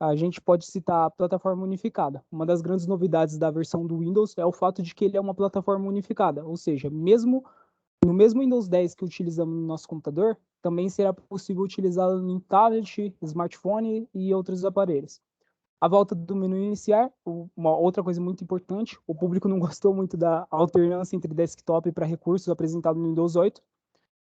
a gente pode citar a plataforma unificada. Uma das grandes novidades da versão do Windows é o fato de que ele é uma plataforma unificada, ou seja, mesmo no mesmo Windows 10 que utilizamos no nosso computador, também será possível utilizá-lo em tablet, smartphone e outros aparelhos. A volta do menu iniciar, uma outra coisa muito importante, o público não gostou muito da alternância entre desktop para recursos apresentado no Windows 8,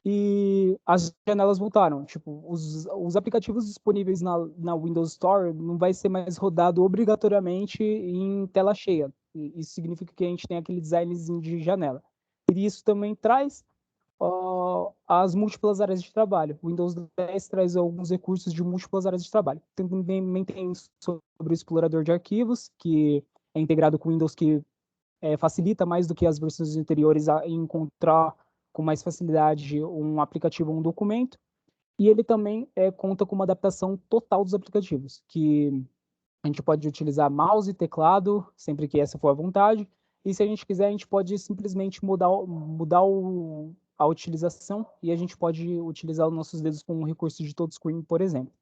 e as janelas voltaram. Tipo, os aplicativos disponíveis na Windows Store não vai ser mais rodado obrigatoriamente em tela cheia. E isso significa que a gente tem aquele designzinho de janela. E isso também traz as múltiplas áreas de trabalho. O Windows 10 traz alguns recursos de múltiplas áreas de trabalho. Também tem sobre o explorador de arquivos, que é integrado com o Windows, que facilita mais do que as versões anteriores a encontrar com mais facilidade um aplicativo ou um documento. E ele também conta com uma adaptação total dos aplicativos, que a gente pode utilizar mouse e teclado, sempre que essa for a vontade. E se a gente quiser, a gente pode simplesmente mudar a utilização e a gente pode utilizar os nossos dedos com o recurso de touchscreen, por exemplo.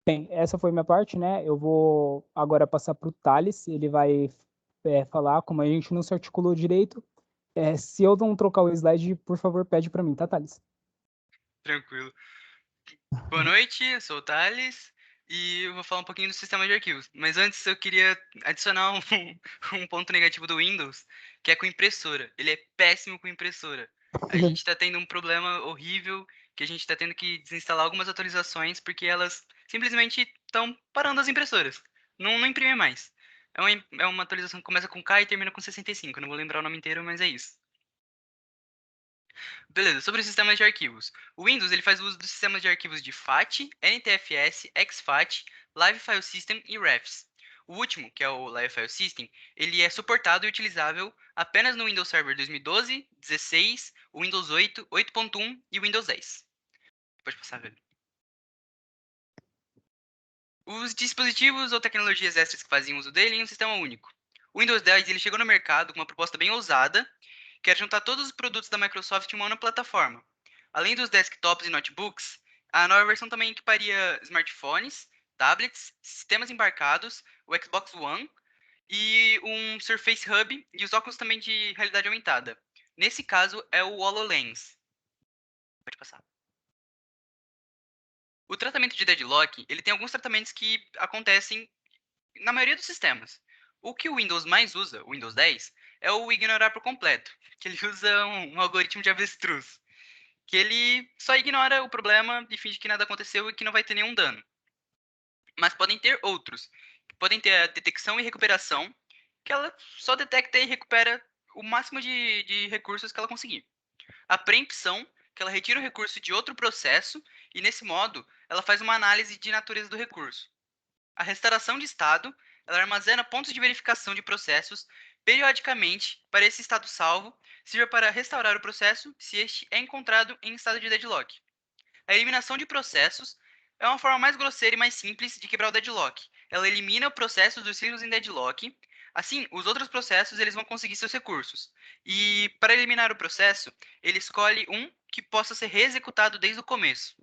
Bem, essa foi minha parte, né? Eu vou agora passar para o Thales, ele vai falar, como a gente não se articulou direito. Se eu não trocar o slide, por favor, pede para mim, tá, Thales? Tranquilo. Boa noite, eu sou o Thales e eu vou falar um pouquinho do sistema de arquivos. Mas antes eu queria adicionar um ponto negativo do Windows, que é com impressora. Ele é péssimo com impressora. A gente está tendo um problema horrível, que a gente está tendo que desinstalar algumas atualizações porque elas simplesmente estão parando as impressoras. Não imprime mais. É uma atualização que começa com K e termina com 65. Eu não vou lembrar o nome inteiro, mas é isso. Beleza, sobre o sistema de arquivos. O Windows ele faz uso dos sistemas de arquivos de FAT, NTFS, exFAT, Live File System e REFS. O último, que é o Live File System, ele é suportado e utilizável apenas no Windows Server 2012, 16, o Windows 8, 8.1 e o Windows 10. Pode passar, velho. Os dispositivos ou tecnologias extras que faziam uso dele em um sistema único. O Windows 10 ele chegou no mercado com uma proposta bem ousada, que era juntar todos os produtos da Microsoft em uma única plataforma. Além dos desktops e notebooks, a nova versão também equiparia smartphones, tablets, sistemas embarcados, o Xbox One e um Surface Hub e os óculos também de realidade aumentada. Nesse caso é o HoloLens. Pode passar. O tratamento de deadlock, ele tem alguns tratamentos que acontecem na maioria dos sistemas. O que o Windows mais usa, o Windows 10, é o ignorar por completo, que ele usa um algoritmo de avestruz, que ele só ignora o problema e finge que nada aconteceu e que não vai ter nenhum dano. Mas podem ter outros, que podem ter a detecção e recuperação, que ela só detecta e recupera o máximo de recursos que ela conseguir. A preempção, que ela retira o recurso de outro processo e, nesse modo, ela faz uma análise de natureza do recurso. A restauração de estado, ela armazena pontos de verificação de processos periodicamente para esse estado salvo, seja para restaurar o processo se este é encontrado em estado de deadlock. A eliminação de processos é uma forma mais grosseira e mais simples de quebrar o deadlock. Ela elimina o processo dos ciclos em deadlock. Assim, os outros processos eles vão conseguir seus recursos. E para eliminar o processo, ele escolhe um que possa ser reexecutado desde o começo.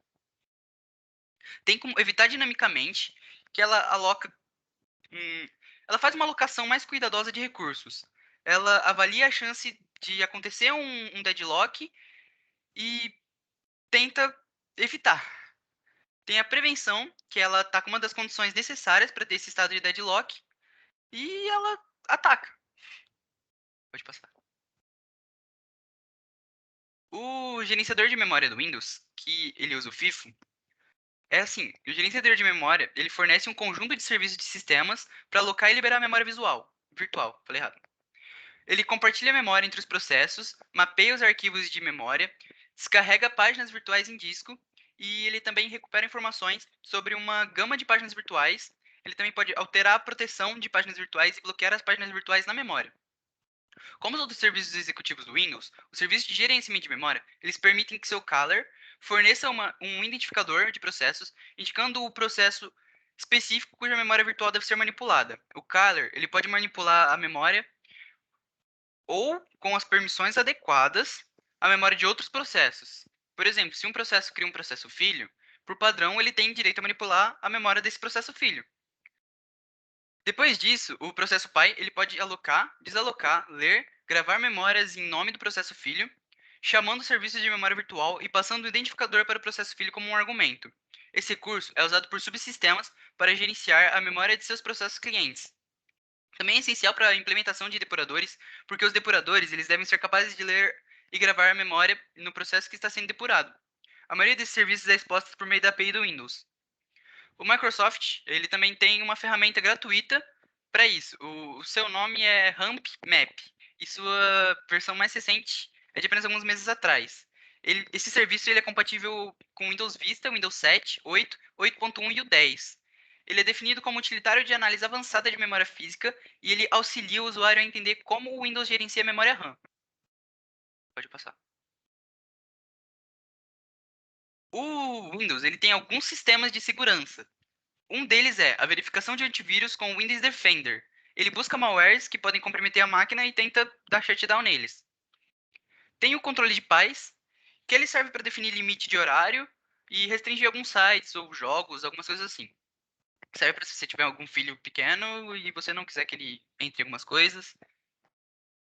Tem como evitar dinamicamente que ela aloca. Ela faz uma alocação mais cuidadosa de recursos. Ela avalia a chance de acontecer um deadlock e tenta evitar. Tem a prevenção, que ela está com uma das condições necessárias para ter esse estado de deadlock, e ela ataca. Pode passar. O gerenciador de memória do Windows, que ele usa o FIFO, é assim, o gerenciador de memória, ele fornece um conjunto de serviços de sistemas para alocar e liberar a memória virtual, falei errado. Ele compartilha a memória entre os processos, mapeia os arquivos de memória, descarrega páginas virtuais em disco e ele também recupera informações sobre uma gama de páginas virtuais. Ele também pode alterar a proteção de páginas virtuais e bloquear as páginas virtuais na memória. Como os outros serviços executivos do Windows, os serviços de gerenciamento de memória, eles permitem que seu caller forneça um identificador de processos, indicando o processo específico cuja memória virtual deve ser manipulada. O caller ele pode manipular a memória ou, com as permissões adequadas, a memória de outros processos. Por exemplo, se um processo cria um processo filho, por padrão ele tem direito a manipular a memória desse processo filho. Depois disso, o processo pai ele pode alocar, desalocar, ler, gravar memórias em nome do processo filho, chamando o serviço de memória virtual e passando o identificador para o processo filho como um argumento. Esse recurso é usado por subsistemas para gerenciar a memória de seus processos clientes. Também é essencial para a implementação de depuradores, porque os depuradores eles devem ser capazes de ler e gravar a memória no processo que está sendo depurado. A maioria desses serviços é exposta por meio da API do Windows. O Microsoft ele também tem uma ferramenta gratuita para isso. O seu nome é Ramp Map e sua versão mais recente é de apenas alguns meses atrás. Esse serviço ele é compatível com Windows Vista, Windows 7, 8, 8.1 e o 10. Ele é definido como utilitário de análise avançada de memória física e ele auxilia o usuário a entender como o Windows gerencia a memória RAM. Pode passar. O Windows ele tem alguns sistemas de segurança. Um deles é a verificação de antivírus com o Windows Defender. Ele busca malwares que podem comprometer a máquina e tenta dar shutdown neles. Tem o controle de paz, que ele serve para definir limite de horário e restringir alguns sites ou jogos, algumas coisas assim. Serve para se você tiver algum filho pequeno e você não quiser que ele entre em algumas coisas.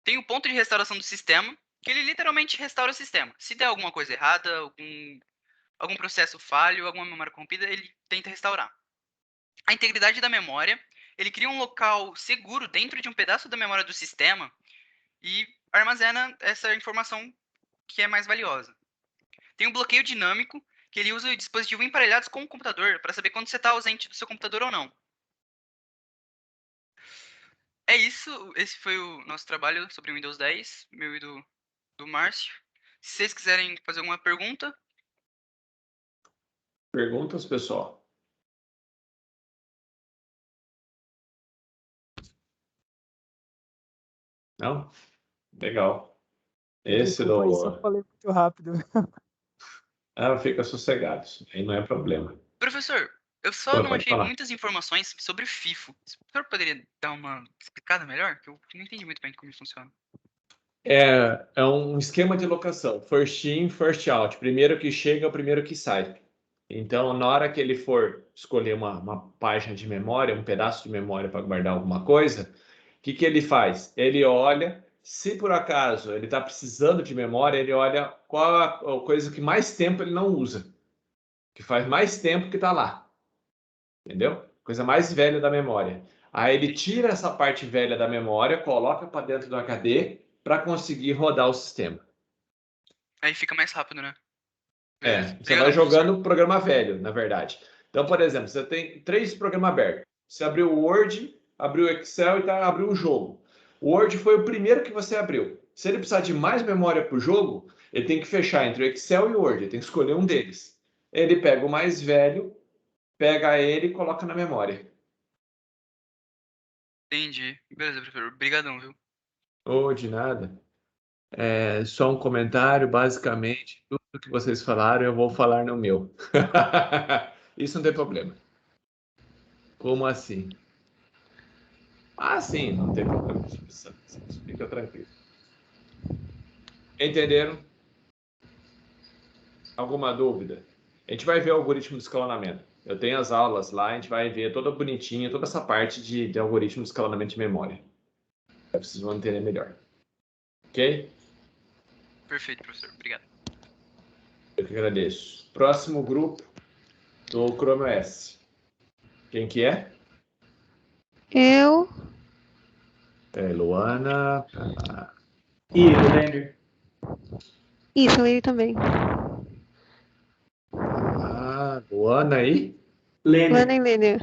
Tem o ponto de restauração do sistema, que ele literalmente restaura o sistema. Se der alguma coisa errada, algum processo falho, alguma memória corrompida, ele tenta restaurar. A integridade da memória, ele cria um local seguro dentro de um pedaço da memória do sistema e armazena essa informação que é mais valiosa. Tem um bloqueio dinâmico, que ele usa dispositivos emparelhados com o computador para saber quando você está ausente do seu computador ou não. É isso, esse foi o nosso trabalho sobre o Windows 10, meu e do Márcio. Se vocês quiserem fazer alguma pergunta. Perguntas, pessoal? Não? Legal. Esse Desculpa aí, só do... falei muito rápido. fica sossegado. Isso aí não é problema. Professor, eu só Pô, não pode achei falar. muitas informações sobre o FIFO. O senhor poderia dar uma explicada melhor? Que eu não entendi muito bem como funciona. É um esquema de locação. First in, first out. Primeiro que chega, é o primeiro que sai. Então, na hora que ele for escolher uma página de memória, um pedaço de memória para guardar alguma coisa, o que ele faz? Ele olha, se por acaso ele está precisando de memória, ele olha qual a coisa que mais tempo ele não usa, que faz mais tempo que está lá. Entendeu? Coisa mais velha da memória. Aí ele tira essa parte velha da memória, coloca para dentro do HD para conseguir rodar o sistema. Aí fica mais rápido, né? Você Obrigadão, vai professor. jogando o programa velho, na verdade. Então, por exemplo, você tem 3 programas abertos. Você abriu o Word, abriu o Excel e abriu o jogo. O Word foi o primeiro que você abriu. Se ele precisar de mais memória para o jogo, ele tem que fechar entre o Excel e o Word. Ele tem que escolher um deles. Ele pega o mais velho, pega ele e coloca na memória. Entendi. Beleza, professor. Obrigadão, viu? De nada. Só um comentário, basicamente, tudo que vocês falaram, eu vou falar no meu. Isso não tem problema. Como assim? Sim, não tem problema. Fica tranquilo. Entenderam? Alguma dúvida? A gente vai ver o algoritmo de escalonamento. Eu tenho as aulas lá, a gente vai ver toda bonitinha, toda essa parte de algoritmo de escalonamento de memória. Vocês vão entender melhor. Ok? Perfeito, professor. Obrigado. Eu que agradeço. Próximo grupo do Chrome OS. Quem que é? Eu. Luana. E o Lender. Isso, ele também. Luana aí? Lender. Lana e Lênia.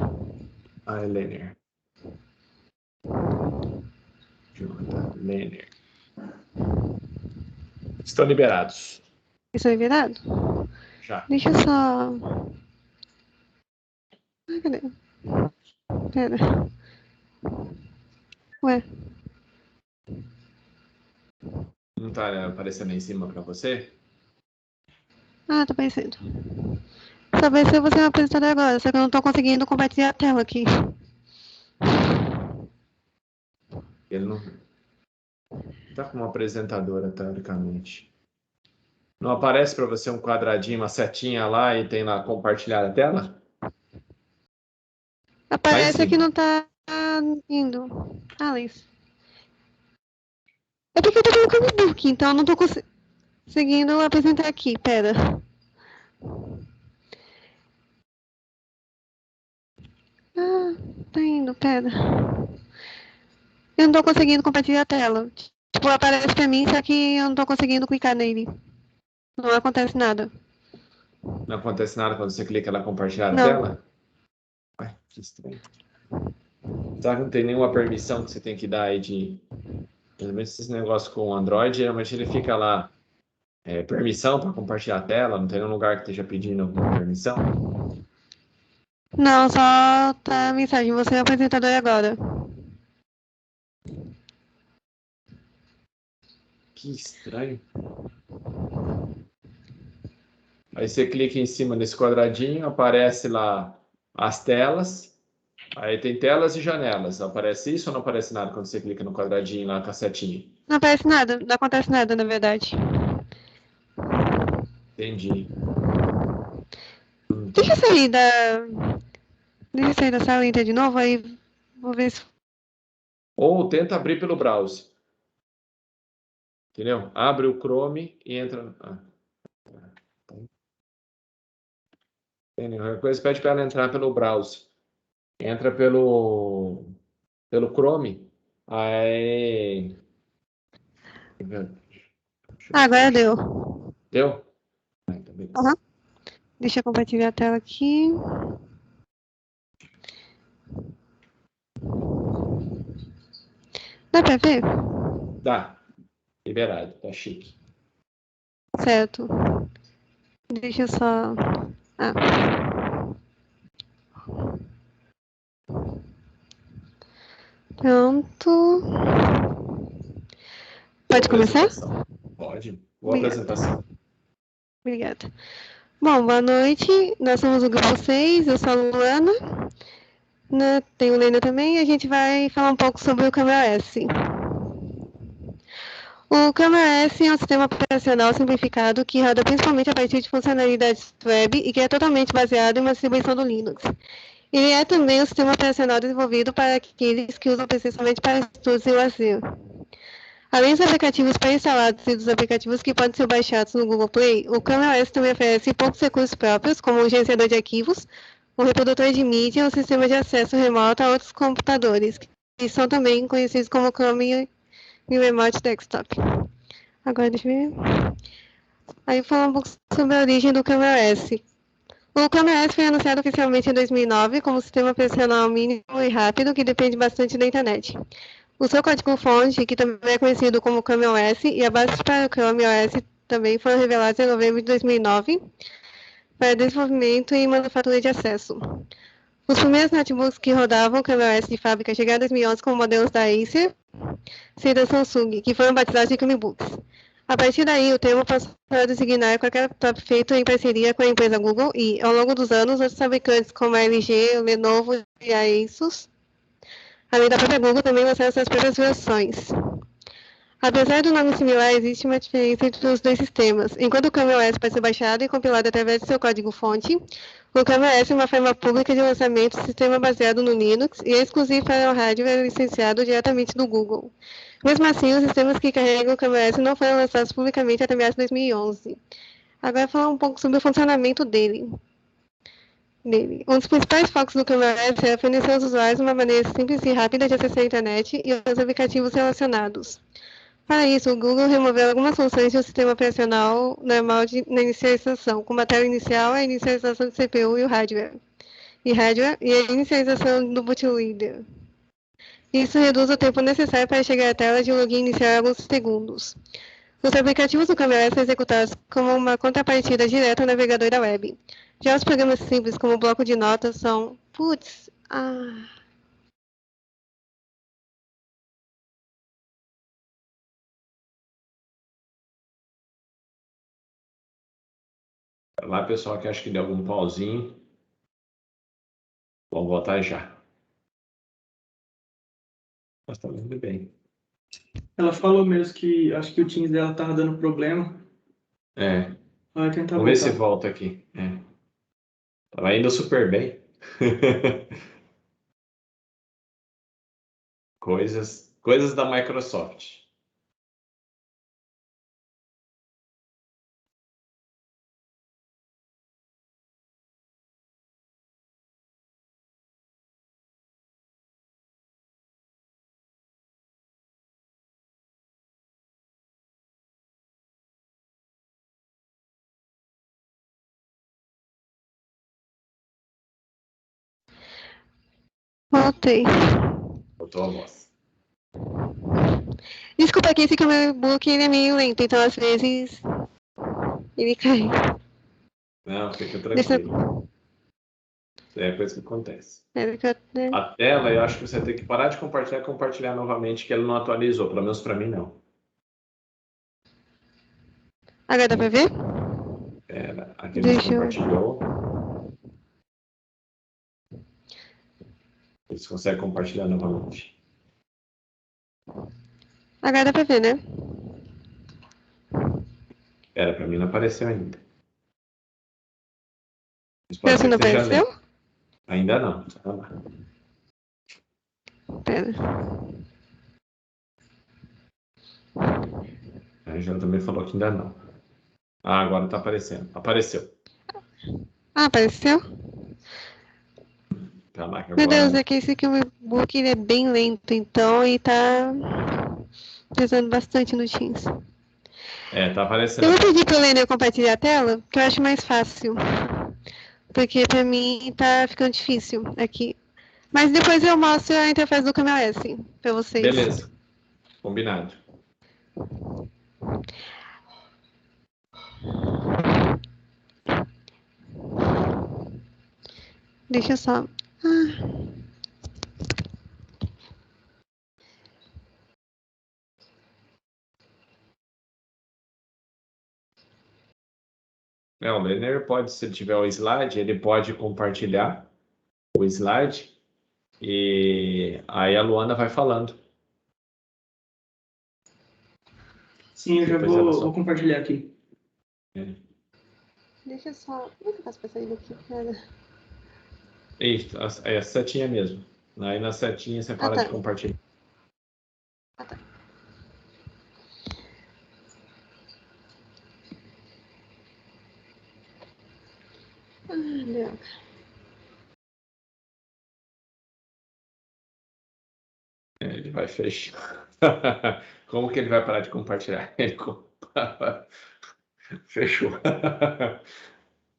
Lenner. Jonathan Lenner. Estão liberados. Isso é virado? Já. Deixa eu só. Cadê? Pera. Ué. Não tá aparecendo aí em cima para você? Tá aparecendo. Só vai ser você me apresentar agora, só que eu não tô conseguindo compartilhar a tela aqui. Ele não tá como apresentadora, teoricamente. Não aparece para você um quadradinho, uma setinha lá e tem lá compartilhar a tela? Aparece que não tá indo. Alice. É porque eu tô pelo Chromebook, então eu não tô conseguindo apresentar aqui. Pera. Tá indo, pera. Eu não tô conseguindo compartilhar a tela. Tipo, aparece pra mim, só que eu não tô conseguindo clicar nele. Não acontece nada. Não acontece nada quando você clica lá compartilhar a Não. tela? Ué, que estranho. Será que não tem nenhuma permissão que você tem que dar aí de... Pelo menos esse negócio com o Android, geralmente ele fica lá, permissão para compartilhar a tela, não tem nenhum lugar que esteja pedindo alguma permissão? Não, só tá a mensagem. Você é o apresentador agora. Que estranho. Aí você clica em cima desse quadradinho, aparece lá as telas. Aí tem telas e janelas. Aparece isso ou não aparece nada quando você clica no quadradinho lá com a setinha? Não aparece nada, não acontece nada, na verdade. Entendi. Deixa eu sair da. Deixa eu sair da sala e entrar de novo, aí vou ver se. Ou tenta abrir pelo browser. Entendeu? Abre o Chrome e entra. Entendeu? Qualquer coisa pede para ela entrar pelo browser. Entra pelo Chrome. Aí. Agora deu. Deu? Então, beleza. Aham. Deixa eu compartilhar a tela aqui. Dá pra ver? Dá. Liberado. Tá chique. Certo. Deixa eu só. Pronto. Pode começar? Pode. Boa Obrigada. apresentação. Obrigada. Bom, boa noite. Nós somos o grupo 6, eu sou a Luana. Tem o Lênin também e a gente vai falar um pouco sobre o ChromeOS. O ChromeOS é um sistema operacional simplificado que roda principalmente a partir de funcionalidades web e que é totalmente baseado em uma distribuição do Linux. Ele é também um sistema operacional desenvolvido para aqueles que usam o PC somente para estudos e lazer. Além dos aplicativos pré-instalados e dos aplicativos que podem ser baixados no Google Play, o ChromeOS também oferece poucos recursos próprios, como um gerenciador de arquivos, um reprodutor de mídia e um sistema de acesso remoto a outros computadores, que são também conhecidos como Chrome e Remote Desktop. Agora, deixa eu ver. Aí falar um pouco sobre a origem do ChromeOS. O ChromeOS foi anunciado oficialmente em 2009 como sistema operacional mínimo e rápido que depende bastante da internet. O seu código-fonte, que também é conhecido como ChromeOS, e a base para o ChromeOS também foram revelados em novembro de 2009 para desenvolvimento e manufatura de acesso. Os primeiros notebooks que rodavam ChromeOS de fábrica chegaram em 2011 com modelos da Acer e da Samsung, que foram batizados de Chromebooks. A partir daí, o termo passou a designar qualquer laptop feito em parceria com a empresa Google e, ao longo dos anos, outros fabricantes como a LG, o Lenovo e a Asus, além da própria Google, também lançaram suas próprias versões. Apesar do nome similar, existe uma diferença entre os dois sistemas. Enquanto o ChromeOS pode ser baixado e compilado através de seu código-fonte, o ChromeOS é uma forma pública de lançamento de sistema baseado no Linux e é exclusivo para o hardware licenciado diretamente do Google. Mesmo assim, os sistemas que carregam o ChromeOS não foram lançados publicamente até meados de 2011. Agora, falar um pouco sobre o funcionamento dele. Um dos principais focos do ChromeOS é fornecer aos usuários uma maneira simples e rápida de acessar a internet e os aplicativos relacionados. Para isso, o Google removeu algumas funções do sistema operacional normal na inicialização, como a tela inicial, a inicialização do CPU e o hardware, e a inicialização do bootloader. Isso reduz o tempo necessário para chegar à tela de login inicial em alguns segundos. Os aplicativos do ChromeOS são executados como uma contrapartida direta ao navegador da web. Já os programas simples, como o bloco de notas, são... Lá, pessoal, que acho que deu algum pauzinho. Vamos voltar já. Mas tá indo bem. Ela falou mesmo que acho que o Teams dela tava dando problema. Vai tentar Vamos ver se voltar. volta aqui. Tava indo super bem. Coisas da Microsoft. Voltei. Botou a voz. Desculpa que esse Chromebook ele é meio lento, então às vezes ele cai. Não, fica Deixa... tranquilo. É coisa que acontece. Né? A tela, eu acho que você tem que parar de compartilhar e compartilhar novamente, que ela não atualizou. Pelo menos para mim, não. Agora dá pra ver? Aqui a gente compartilhou. Você consegue compartilhar novamente. Agora dá pra ver, né? Para mim não apareceu ainda. Você não apareceu? Ainda não. Pera. A Jana também falou que ainda não. Agora tá aparecendo. Apareceu. Apareceu? Tá lá, Meu Deus, é que esse Chromebook ele é bem lento, então ele tá pesando bastante no Teams. Tá aparecendo. Eu vou pedir pro Lênin compartilhar a tela, que eu acho mais fácil. Porque pra mim tá ficando difícil aqui. Mas depois eu mostro a interface do CameraOS pra vocês. Beleza. Combinado. Deixa eu só... O Lenner pode, se tiver o slide, ele pode compartilhar o slide e aí a Luana vai falando. Sim, eu já vou compartilhar aqui. Deixa eu só... Como é que eu faço pra sair daqui, cara? Isso, é a setinha mesmo. Aí na setinha você para de compartilhar. Tá. Droga. Ele vai fechar. Como que ele vai parar de compartilhar? Ele fechou.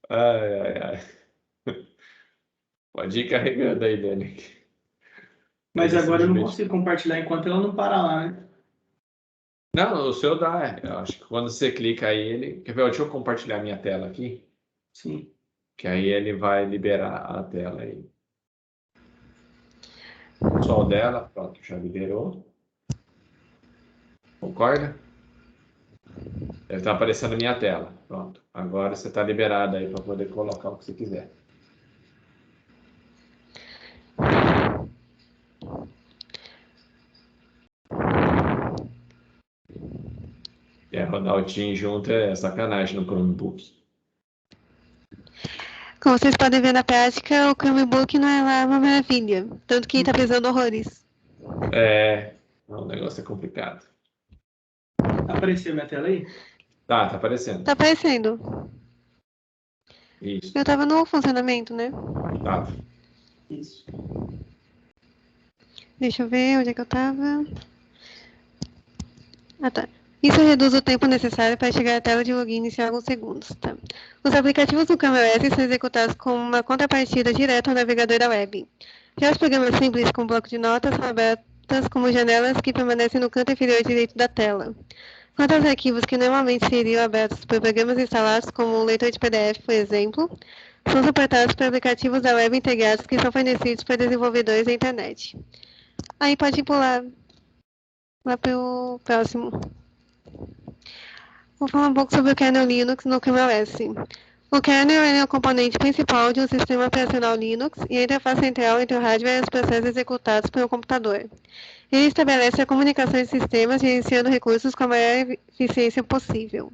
Ai. Pode ir carregando aí, Dani. Mas agora eu não consigo compartilhar enquanto ela não parar lá, né? Não, o seu dá. Eu acho que quando você clica aí, ele... Quer ver? Deixa eu compartilhar minha tela aqui. Sim. Que aí ele vai liberar a tela aí. Só o dela, pronto, já liberou. Concorda? Deve estar aparecendo a minha tela. Pronto. Agora você está liberado aí para poder colocar o que você quiser. Rodar o Teams junto é sacanagem no Chromebook. Como vocês podem ver na prática, o Chromebook não é lá uma maravilha. Tanto que tá pesando horrores. O negócio é complicado. Apareceu minha tela aí? Tá aparecendo. Tá aparecendo. Isso. Eu tava no funcionamento, né? Tava. Isso. Deixa eu ver onde é que eu tava. Tá. Isso reduz o tempo necessário para chegar à tela de login em alguns segundos. Tá? Os aplicativos do CameraOS são executados com uma contrapartida direta ao navegador da web. Já os programas simples com bloco de notas são abertas como janelas que permanecem no canto inferior direito da tela. Quanto aos arquivos que normalmente seriam abertos por programas instalados, como o leitor de PDF, por exemplo, são suportados por aplicativos da web integrados que são fornecidos por desenvolvedores da internet. Aí pode pular lá para o próximo. Vou falar um pouco sobre o kernel Linux no CameraOS. O kernel é o componente principal de um sistema operacional Linux e a interface central entre o hardware e os processos executados pelo computador. Ele estabelece a comunicação de sistemas, gerenciando recursos com a maior eficiência possível.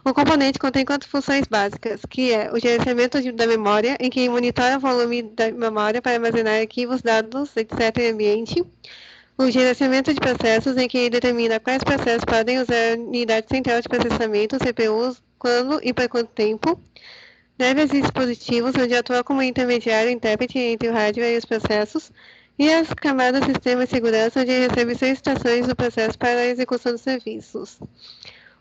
O componente contém 4 funções básicas, que é o gerenciamento da memória, em que monitora o volume da memória para armazenar arquivos, dados, etc. em ambiente, O gerenciamento de processos, em que determina quais processos podem usar a unidade central de processamento, CPU, quando e por quanto tempo. Drivers e dispositivos, onde atua como intermediário intérprete entre o hardware e os processos. E as camadas de sistema de segurança, onde recebe solicitações do processo para a execução dos serviços.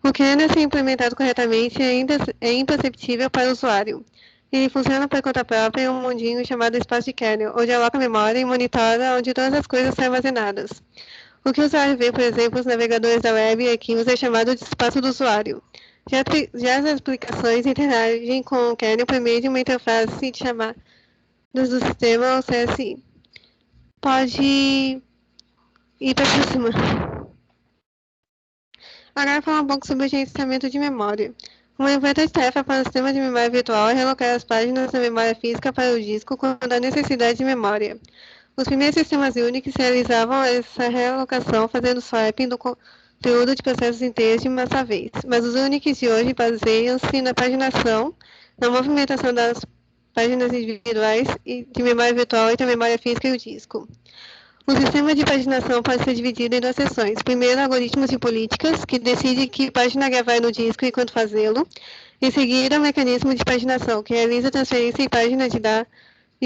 O kernel, se implementado corretamente, é imperceptível para o usuário. Ele funciona por conta própria em um mundinho chamado espaço de kernel, onde aloca memória e monitora onde todas as coisas são armazenadas. O que o usuário vê, por exemplo, os navegadores da web e arquivos é chamado de espaço do usuário. Já as aplicações interagem com o kernel por meio de uma interface chamada do sistema, ou CSI. Pode ir para a próxima. Agora falar um pouco sobre o gerenciamento de memória. Uma importante tarefa para o sistema de memória virtual é realocar as páginas da memória física para o disco quando há necessidade de memória. Os primeiros sistemas Unix realizavam essa realocação fazendo swapping do conteúdo de processos inteiros de uma só vez, mas os Unix de hoje baseiam-se na paginação, na movimentação das páginas individuais de memória virtual entre a memória física e o disco. O sistema de paginação pode ser dividido em duas seções. Primeiro, algoritmos de políticas, que decide que página gravar no disco e quando fazê-lo. Em seguida, o mecanismo de paginação, que realiza a transferência de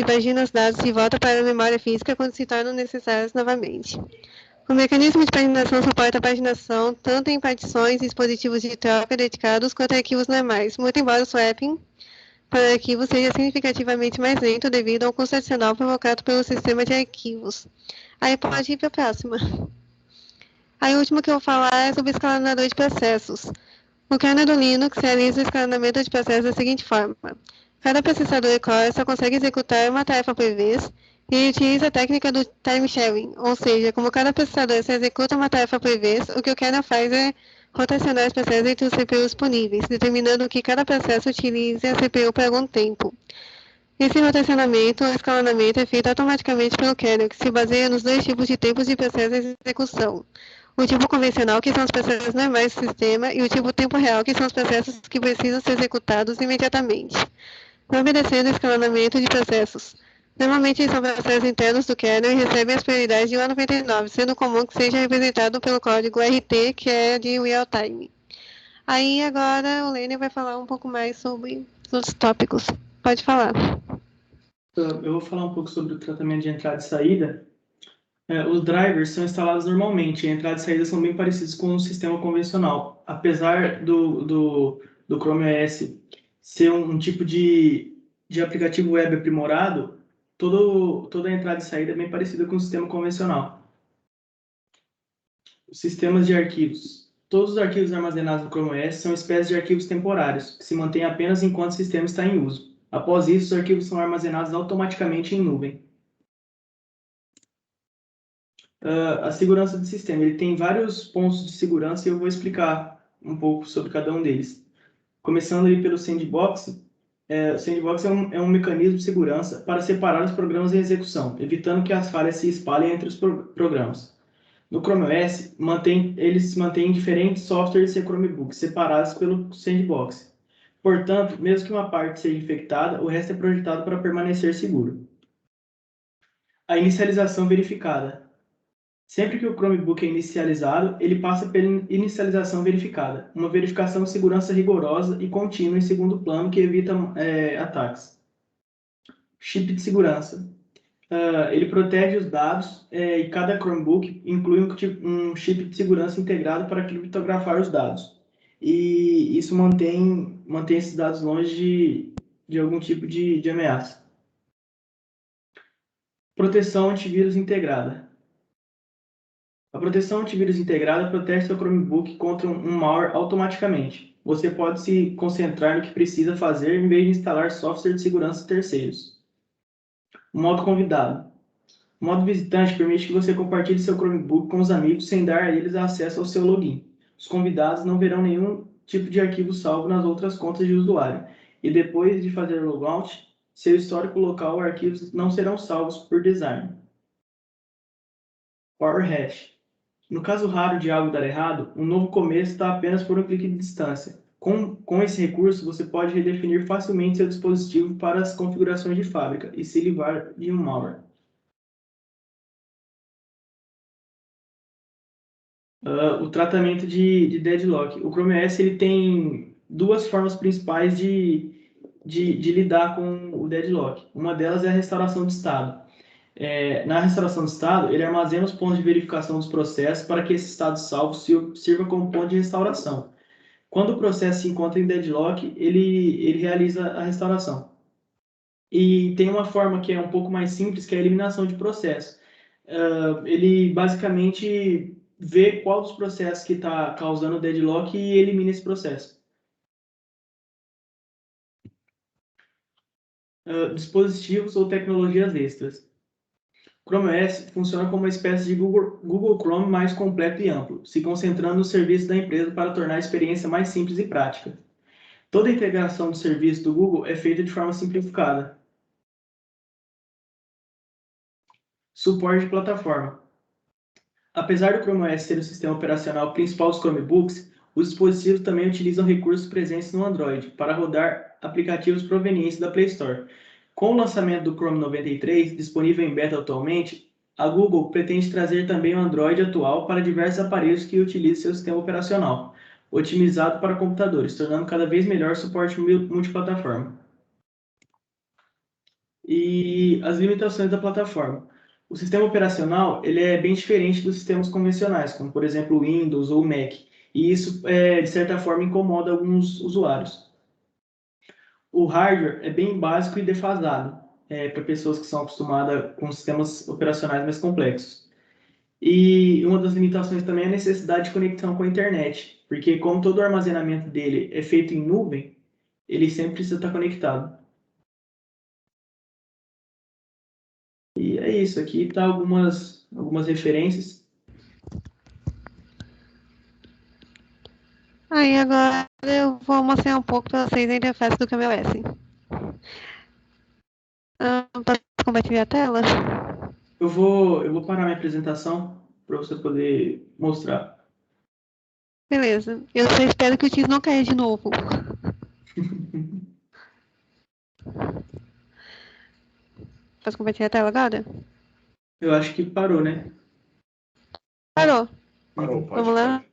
páginas dados de volta para a memória física quando se tornam necessárias novamente. O mecanismo de paginação suporta a paginação tanto em partições e dispositivos de troca dedicados quanto em arquivos normais, muito embora o swapping para arquivos seja significativamente mais lento devido ao custo adicional provocado pelo sistema de arquivos. Aí pode ir para a próxima. Aí o último que eu vou falar é sobre o escalonador de processos. O kernel do Linux realiza o escalonamento de processos da seguinte forma. Cada processador core só consegue executar uma tarefa por vez e ele utiliza a técnica do time sharing, ou seja, como cada processador só executa uma tarefa por vez, o que o kernel faz é rotacionar os processos entre os CPUs disponíveis, determinando que cada processo utilize a CPU por algum tempo. Esse rotacionamento ou escalonamento é feito automaticamente pelo kernel, que se baseia nos dois tipos de tempos de processo de execução. O tipo convencional, que são os processos normais do sistema, e o tipo tempo real, que são os processos que precisam ser executados imediatamente. Obedecendo o escalonamento de processos. Normalmente são processos internos do kernel e recebem as prioridades de 1 a 99, sendo comum que seja representado pelo código RT, que é de real time. Aí agora o Lênin vai falar um pouco mais sobre os tópicos. Pode falar. Eu vou falar um pouco sobre o tratamento de entrada e saída. Os drivers são instalados normalmente, e a entrada e saída são bem parecidos com o sistema convencional. Apesar do Chrome OS ser um tipo de aplicativo web aprimorado, toda a entrada e saída é bem parecida com o sistema convencional. Os sistemas de arquivos. Todos os arquivos armazenados no Chrome OS são espécies de arquivos temporários, que se mantêm apenas enquanto o sistema está em uso. Após isso, os arquivos são armazenados automaticamente em nuvem. A segurança do sistema. Ele tem vários pontos de segurança e eu vou explicar um pouco sobre cada um deles. Começando ali pelo Sandbox. O Sandbox é um mecanismo de segurança para separar os programas em execução, evitando que as falhas se espalhem entre os programas. No Chrome OS, eles mantêm diferentes softwares e Chromebooks separados pelo Sandbox. Portanto, mesmo que uma parte seja infectada, o resto é projetado para permanecer seguro. A inicialização verificada. Sempre que o Chromebook é inicializado, ele passa pela inicialização verificada, uma verificação de segurança rigorosa e contínua em segundo plano que evita ataques. Chip de segurança. Ele protege os dados e cada Chromebook inclui um chip de segurança integrado para criptografar os dados. E isso mantém esses dados longe de algum tipo de ameaça. Proteção antivírus integrada. A proteção antivírus integrada protege seu Chromebook contra um malware automaticamente. Você pode se concentrar no que precisa fazer em vez de instalar software de segurança terceiros. Modo convidado. O modo visitante permite que você compartilhe seu Chromebook com os amigos sem dar a eles acesso ao seu login. Os convidados não verão nenhum tipo de arquivo salvo nas outras contas de usuário. E depois de fazer o logout, seu histórico local ou arquivos não serão salvos por design. Power hash. No caso raro de algo dar errado, um novo começo está apenas por um clique de distância. Com esse recurso, você pode redefinir facilmente seu dispositivo para as configurações de fábrica e se livrar de um malware. O tratamento de deadlock. O Chrome OS ele tem duas formas principais de lidar com o deadlock. Uma delas é a restauração de estado. Na restauração de estado, ele armazena os pontos de verificação dos processos para que esse estado salvo sirva como ponto de restauração. Quando o processo se encontra em deadlock, ele realiza a restauração. E tem uma forma que é um pouco mais simples, que é a eliminação de processo. Ele basicamente vê qual dos processos que está causando deadlock e elimina esse processo. Dispositivos ou tecnologias extras. Chrome OS funciona como uma espécie de Google Chrome mais completo e amplo, se concentrando nos serviços da empresa para tornar a experiência mais simples e prática. Toda a integração do serviço do Google é feita de forma simplificada. Suporte de plataforma. Apesar do Chrome OS ser o sistema operacional principal dos Chromebooks, os dispositivos também utilizam recursos presentes no Android para rodar aplicativos provenientes da Play Store. Com o lançamento do Chrome 93, disponível em beta atualmente, a Google pretende trazer também o Android atual para diversos aparelhos que utilizem seu sistema operacional, otimizado para computadores, tornando cada vez melhor o suporte multiplataforma. E as limitações da plataforma. O sistema operacional ele é bem diferente dos sistemas convencionais, como por exemplo o Windows ou o Mac, e isso de certa forma incomoda alguns usuários. O hardware é bem básico e defasado, para pessoas que são acostumadas com sistemas operacionais mais complexos. E uma das limitações também é a necessidade de conexão com a internet, porque como todo o armazenamento dele é feito em nuvem, ele sempre precisa estar conectado. E é isso, aqui tá algumas referências. Aí agora eu vou mostrar um pouco para vocês a interface do CameOS. Posso compartilhar a tela? Eu vou parar minha apresentação para você poder mostrar. Beleza. Eu só espero que o Teams não caia de novo. Posso compartilhar a tela agora? Eu acho que parou, né? Parou. Parou, Vamos lá.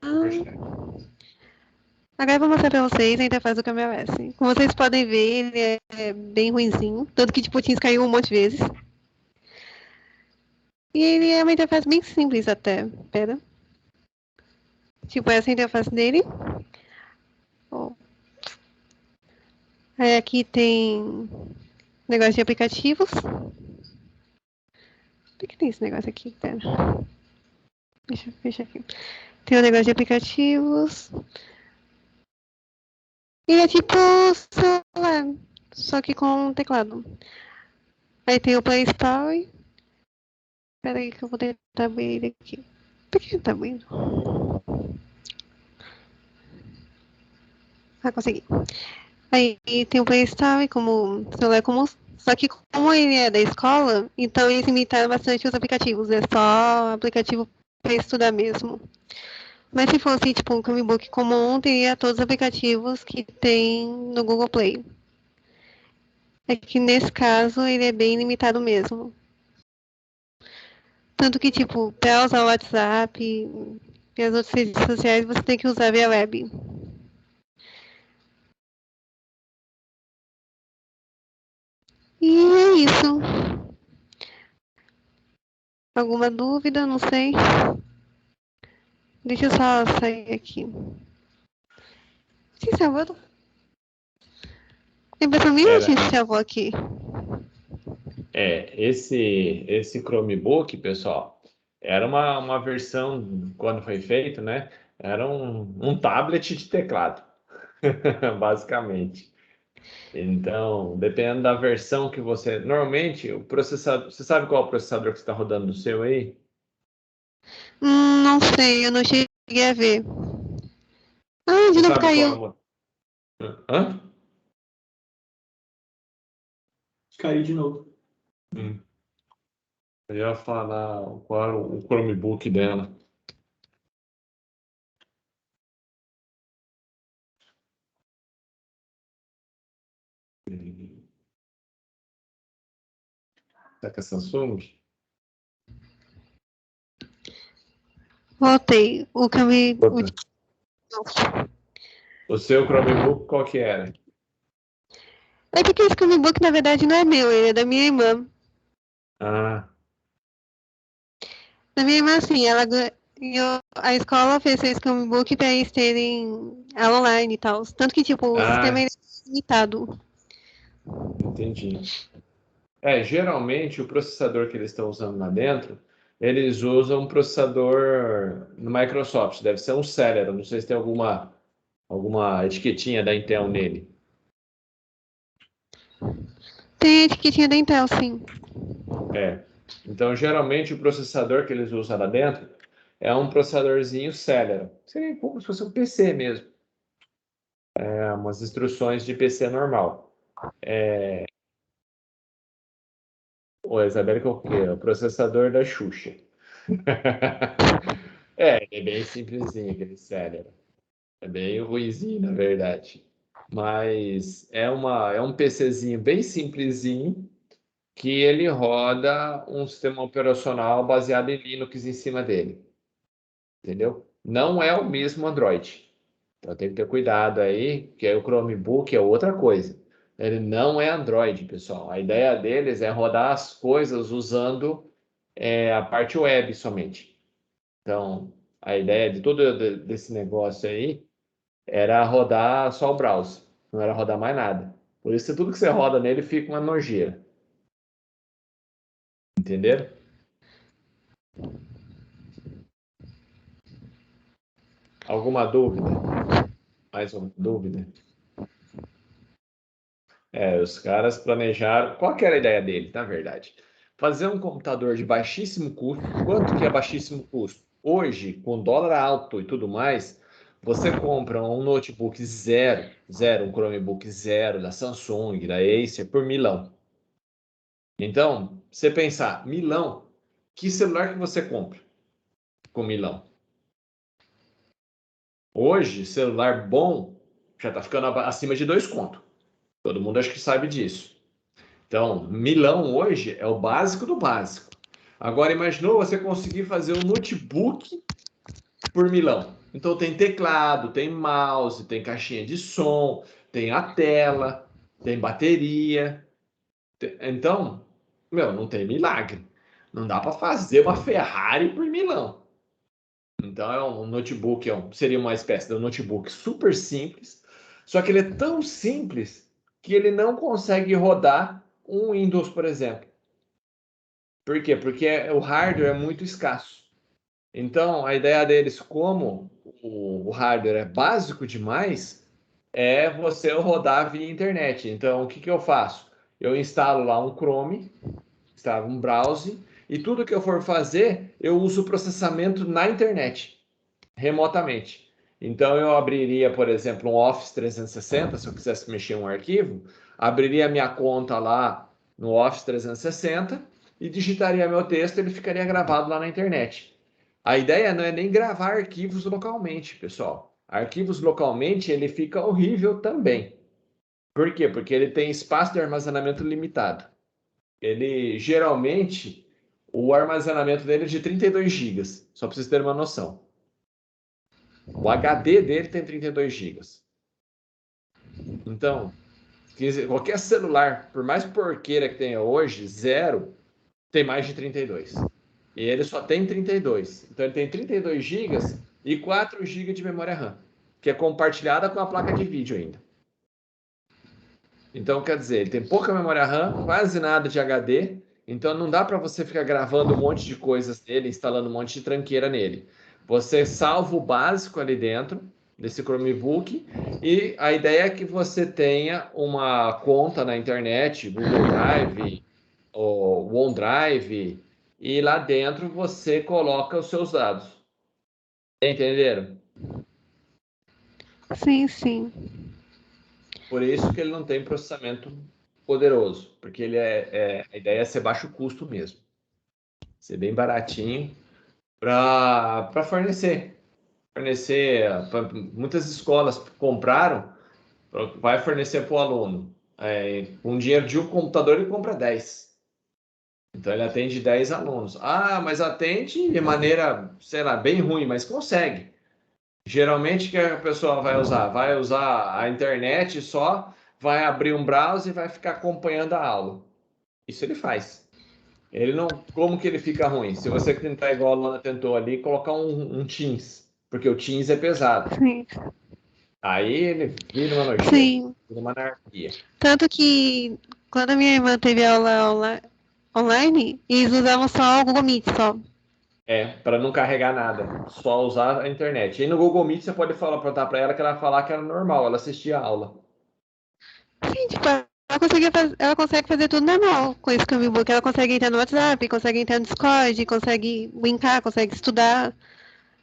Agora eu vou mostrar pra vocês a interface do CameOS. Como vocês podem ver, ele é bem ruinzinho. Tanto que tipo, o Teams caiu um monte de vezes. E ele é uma interface bem simples até. Pera. Tipo, essa é a interface dele. Aí aqui tem negócio de aplicativos. Por que tem esse negócio aqui? Pera. Deixa eu fechar aqui. Tem o negócio de aplicativos. E é tipo celular, só que com teclado. Aí tem o Play Store. Espera aí que eu vou tentar abrir ele aqui. Por que ele tá abrindo? Ah, consegui. Aí tem o Play Store como celular comum. Só que como ele é da escola, então eles limitaram bastante os aplicativos. É só aplicativo para estudar mesmo. Mas se fosse tipo um Chromebook comum, teria todos os aplicativos que tem no Google Play. É que nesse caso ele é bem limitado mesmo. Tanto que, tipo, para usar o WhatsApp e as outras redes sociais, você tem que usar via web. E é isso. Alguma dúvida? Não sei. Deixa eu só sair aqui. Tinha salvado? Tem pessoa minha ou tinha salvado aqui? Esse Chromebook, pessoal, era uma versão, quando foi feito, né? Era um tablet de teclado, basicamente. Então, dependendo da versão que você. Normalmente, o processador. Você sabe qual é o processador que está rodando no seu aí? Não sei, eu não cheguei a ver. Ah, de Você novo sabe qual caiu. é o. Hã? Caiu de novo. Eu ia falar qual é o Chromebook dela. Será que é Samsung? Voltei. O que eu me. O seu Chromebook qual que era? É porque esse Chromebook, na verdade, não é meu, ele é da minha irmã. Ah, Da minha irmã, assim, a escola ofereceu esse Chromebook para eles terem aula online e tal. Tanto que, tipo, o sistema é limitado. entendi. Geralmente o processador que eles estão usando lá dentro, eles usam um processador no Microsoft, deve ser um Celeron, não sei se tem alguma etiquetinha da Intel nele. Tem etiquetinha da Intel, sim. Então, geralmente o processador que eles usam lá dentro é um processadorzinho Celeron. Seria como se fosse um PC mesmo. Umas instruções de PC normal. O Isabela, qual que é? O processador da Xuxa. Ele é bem simplesinho aquele Celeron. É bem ruinzinho, na verdade. Mas é um PCzinho bem simplesinho que ele roda um sistema operacional baseado em Linux em cima dele. Entendeu? Não é o mesmo Android. Então tem que ter cuidado aí, que aí o Chromebook é outra coisa. Ele não é Android, pessoal. A ideia deles é rodar as coisas usando a parte web somente. Então, a ideia de todo desse negócio aí era rodar só o browser, não era rodar mais nada. Por isso, tudo que você roda nele fica uma nojeira. Entenderam? Alguma dúvida? Mais uma dúvida? Os caras planejaram. Qual que era a ideia deles, na verdade? Fazer um computador de baixíssimo custo. Quanto que é baixíssimo custo? Hoje, com dólar alto e tudo mais, você compra um notebook zero, um Chromebook zero da Samsung, da Acer, por milão. Então, você pensar, milão, que celular que você compra com milão? Hoje, celular bom já está ficando acima de 2 conto. Todo mundo acho que sabe disso. Então, milão hoje é o básico do básico. Agora, imaginou você conseguir fazer um notebook por milão? Então, tem teclado, tem mouse, tem caixinha de som, tem a tela, tem bateria. Então, não tem milagre. Não dá para fazer uma Ferrari por milão. Então, é um notebook, seria uma espécie de um notebook super simples, só que ele é tão simples que ele não consegue rodar um Windows, por exemplo. Por quê? Porque o hardware é muito escasso. Então, a ideia deles, como o hardware é básico demais, é você rodar via internet. Então, o que que eu faço? Eu instalo lá um Chrome, instalo um browser, e tudo que eu for fazer, eu uso processamento na internet, remotamente. Então, eu abriria, por exemplo, um Office 360, se eu quisesse mexer um arquivo, abriria minha conta lá no Office 360 e digitaria meu texto, ele ficaria gravado lá na internet. A ideia não é nem gravar arquivos localmente, pessoal. Arquivos localmente, ele fica horrível também. Por quê? Porque ele tem espaço de armazenamento limitado. Ele, geralmente, o armazenamento dele é de 32 GB, só para vocês terem uma noção. O HD dele tem 32 GB. Então, qualquer celular, por mais porqueira que tenha hoje, zero, tem mais de 32. E ele só tem 32. Então, ele tem 32 GB e 4 GB de memória RAM, que é compartilhada com a placa de vídeo ainda. Então, quer dizer, ele tem pouca memória RAM, quase nada de HD. Então, não dá para você ficar gravando um monte de coisas nele, instalando um monte de tranqueira nele. Você salva o básico ali dentro desse Chromebook e a ideia é que você tenha uma conta na internet, Google Drive ou OneDrive, e lá dentro você coloca os seus dados. Entenderam? Sim, sim. Por isso que ele não tem processamento poderoso, porque ele a ideia é ser baixo custo mesmo. Ser bem baratinho para fornecer. Muitas escolas compraram, vai fornecer para o aluno. Com dinheiro de um computador ele compra 10. Então ele atende 10 alunos. Ah, mas atende de maneira, sei lá, bem ruim, mas consegue. Geralmente o que a pessoa vai usar? Vai usar a internet só, vai abrir um browser e vai ficar acompanhando a aula. Isso ele faz. Ele não, como que ele fica ruim? Se você tentar igual a Luana tentou ali, colocar um Teams, porque o Teams é pesado. Sim, Aí ele vira uma nojeira, sim. vira uma anarquia. Tanto que quando a minha irmã teve aula online, eles usavam só o Google Meet só. É, para não carregar nada, só usar a internet. E no Google Meet você pode falar, perguntar para ela que ela vai falar que era normal, ela assistia a aula. Sim, tipo, ela consegue fazer tudo normal com esse Camblybook. Ela consegue entrar no WhatsApp, consegue entrar no Discord, consegue brincar, consegue estudar.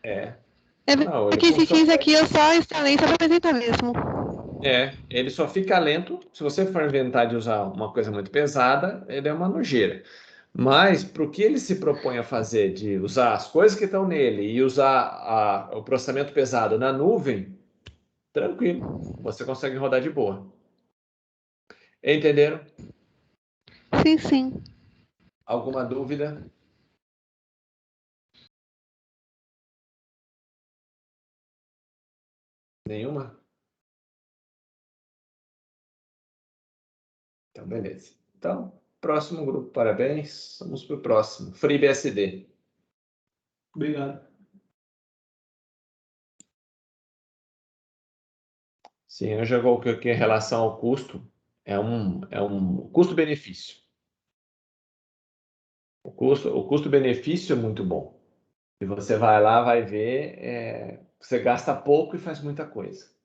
É, É não, ele porque esses funciona. Teams aqui eu só instalei só para apresentar mesmo. Ele só fica lento. Se você for inventar de usar uma coisa muito pesada, ele é uma nojeira. Mas para o que ele se propõe a fazer, de usar as coisas que estão nele e usar o processamento pesado na nuvem, tranquilo, você consegue rodar de boa. Entenderam? Sim, sim. Alguma dúvida? Nenhuma? Então, beleza. Então, próximo grupo, parabéns. Vamos para o próximo. FreeBSD. Obrigado. Sim, eu já coloquei aqui em relação ao custo. É um custo-benefício. O custo-benefício é muito bom. E você vai lá, vai ver, você gasta pouco e faz muita coisa.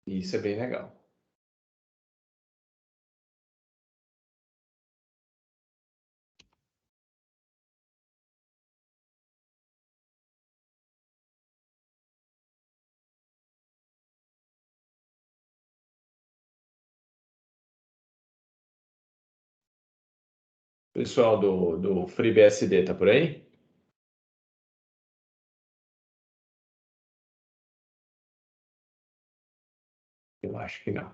E isso é bem legal. Pessoal do FreeBSD, tá por aí? Eu acho que não.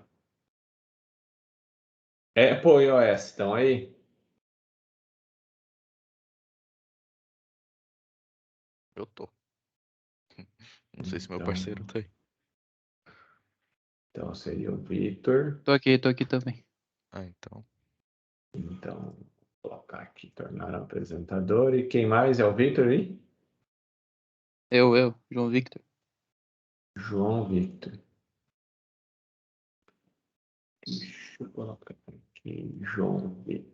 Apple e iOS, estão aí? Eu tô. Não sei se meu Então, parceiro tá aí. então seria o Victor. Tô aqui também. Ah, então. Então, vou colocar aqui, tornar apresentador. E quem mais é o Victor aí? Eu, João Victor. João Victor. Deixa eu colocar aqui, João Victor.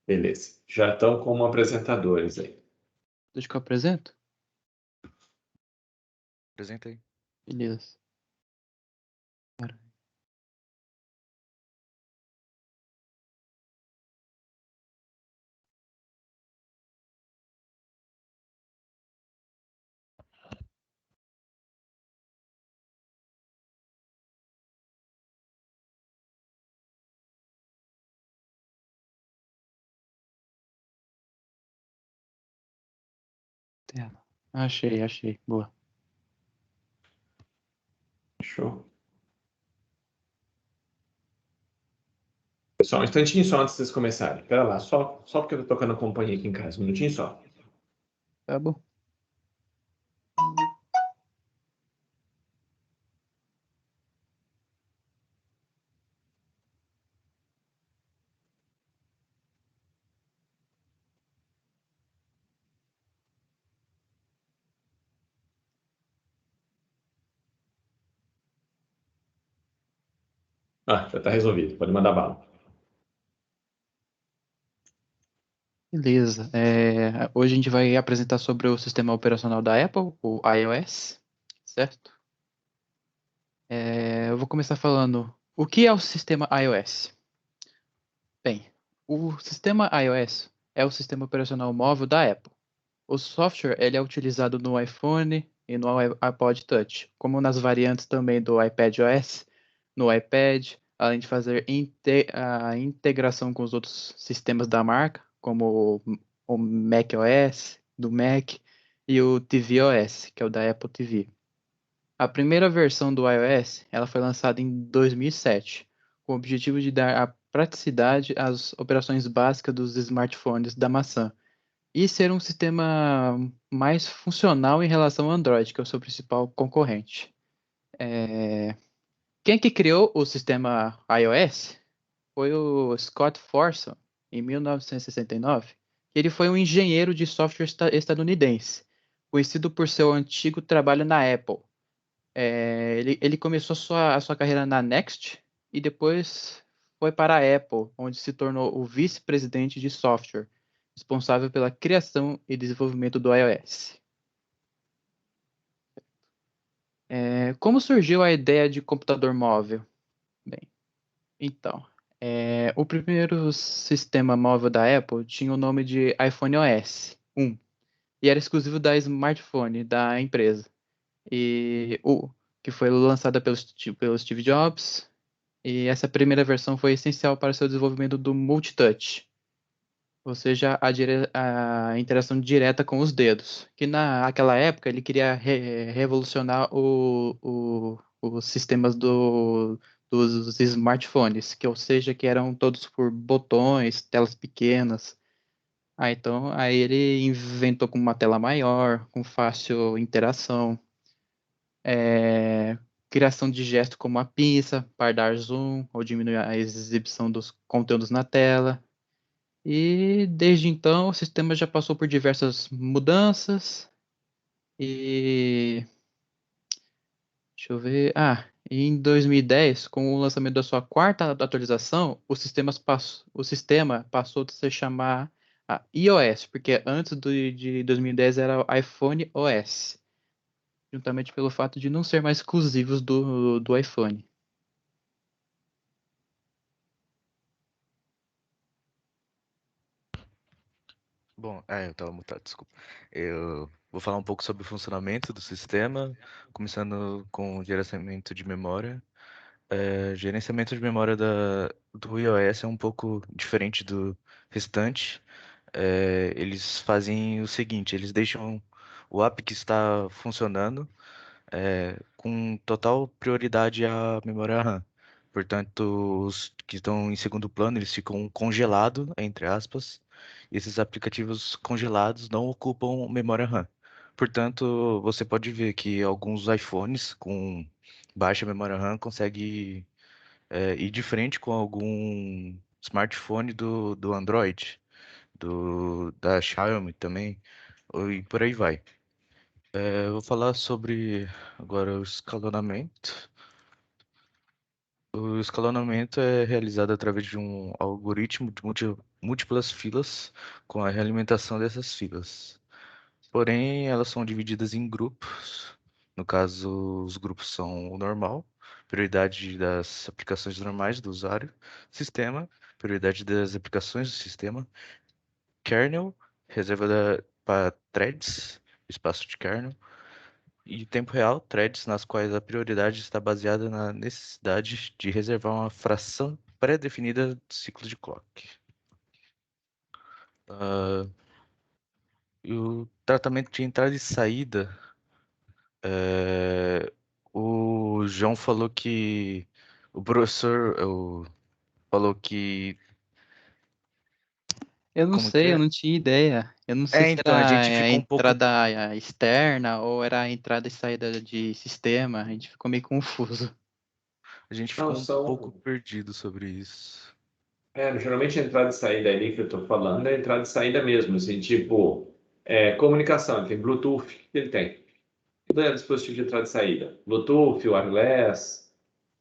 Beleza. Já estão como apresentadores aí. Deixa que eu apresento? Apresenta aí. Beleza. Tela. Achei. Boa. Show. Só um instantinho só antes de vocês começarem. Pera lá, só porque eu tô tocando companhia aqui em casa. Um minutinho só. Tá bom. Ah, já tá resolvido. Pode mandar bala. Beleza. Hoje a gente vai apresentar sobre o sistema operacional da Apple, o iOS, certo? Eu vou começar falando o que é o sistema iOS. Bem, o sistema iOS é o sistema operacional móvel da Apple. O software ele é utilizado no iPhone e no iPod Touch, como nas variantes também do iPadOS, no iPad, além de fazer a integração com os outros sistemas da marca, como o macOS, do Mac, e o tvOS, que é o da Apple TV. A primeira versão do iOS ela foi lançada em 2007, com o objetivo de dar praticidade às operações básicas dos smartphones da maçã e ser um sistema mais funcional em relação ao Android, que é o seu principal concorrente. Quem que criou o sistema iOS foi o Scott Forson, em 1969. Ele foi um engenheiro de software estadunidense, conhecido por seu antigo trabalho na Apple. Ele começou a sua carreira na Next e depois foi para a Apple, onde se tornou o vice-presidente de software, responsável pela criação e desenvolvimento do iOS. Como surgiu a ideia de computador móvel? Bem, então, o primeiro sistema móvel da Apple tinha o nome de iPhone OS 1 e era exclusivo da smartphone da empresa. Que foi lançada pelo Steve Jobs, e essa primeira versão foi essencial para seu desenvolvimento do multitouch, ou seja, a interação direta com os dedos, que naquela época ele queria revolucionar os sistemas dos smartphones, ou seja, que eram todos por botões, telas pequenas. Então, aí ele inventou com uma tela maior, com fácil interação, criação de gestos como a pinça, para dar zoom ou diminuir a exibição dos conteúdos na tela. E desde então o sistema já passou por diversas mudanças e deixa eu ver. Em 2010, com o lançamento da sua quarta atualização, o sistema passou a se chamar iOS, porque antes de 2010 era o iPhone OS, juntamente pelo fato de não ser mais exclusivos do iPhone. Bom, eu tava mutado, desculpa. Eu vou falar um pouco sobre o funcionamento do sistema, começando com o gerenciamento de memória. Gerenciamento de memória do iOS é um pouco diferente do restante. Eles fazem o seguinte, eles deixam o app que está funcionando com total prioridade à memória RAM. Portanto, os que estão em segundo plano, eles ficam congelados, entre aspas, e esses aplicativos congelados não ocupam memória RAM. Portanto, você pode ver que alguns iPhones com baixa memória RAM conseguem ir de frente com algum smartphone do Android, da Xiaomi também, e por aí vai. Eu vou falar sobre agora o escalonamento. O escalonamento é realizado através de um algoritmo de múltiplas filas, com a realimentação dessas filas. Porém, elas são divididas em grupos. No caso, os grupos são o normal, prioridade das aplicações normais do usuário, sistema, prioridade das aplicações do sistema, kernel, reserva para threads, espaço de kernel, e tempo real, threads nas quais a prioridade está baseada na necessidade de reservar uma fração pré-definida do ciclo de clock. E o tratamento de entrada e saída, o João falou que o professor falou que Eu não como que sei, eu é? não tinha ideia. Eu não sei se Então a era gente a ficou um pouco entrada externa ou era a entrada e saída de sistema. A gente ficou meio confuso. Não, um pouco são. perdido sobre isso. Geralmente a entrada e saída ali que eu estou falando é entrada e saída mesmo, assim, tipo, comunicação, ele tem Bluetooth, o que ele tem? Tudo é dispositivo de entrada e saída. Bluetooth, wireless,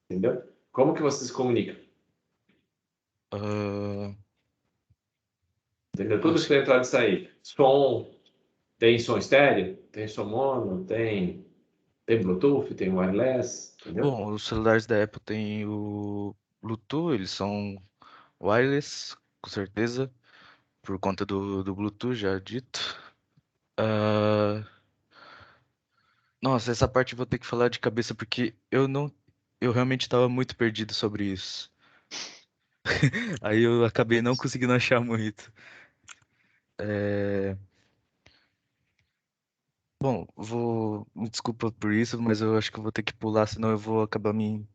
entendeu? Como que você se comunica? Ah, Entendeu? Tudo isso os, tem entrada e saída. Som, tem som estéreo, tem som mono, tem Bluetooth, tem wireless, entendeu? Bom, os celulares da Apple têm o Bluetooth, eles são wireless, com certeza, por conta do Bluetooth, já dito. Ah, nossa, essa parte eu vou ter que falar de cabeça porque eu realmente estava muito perdido sobre isso. Aí eu acabei não conseguindo achar muito. É, Bom, me desculpa por isso, mas eu acho que eu vou ter que pular, senão eu vou acabar me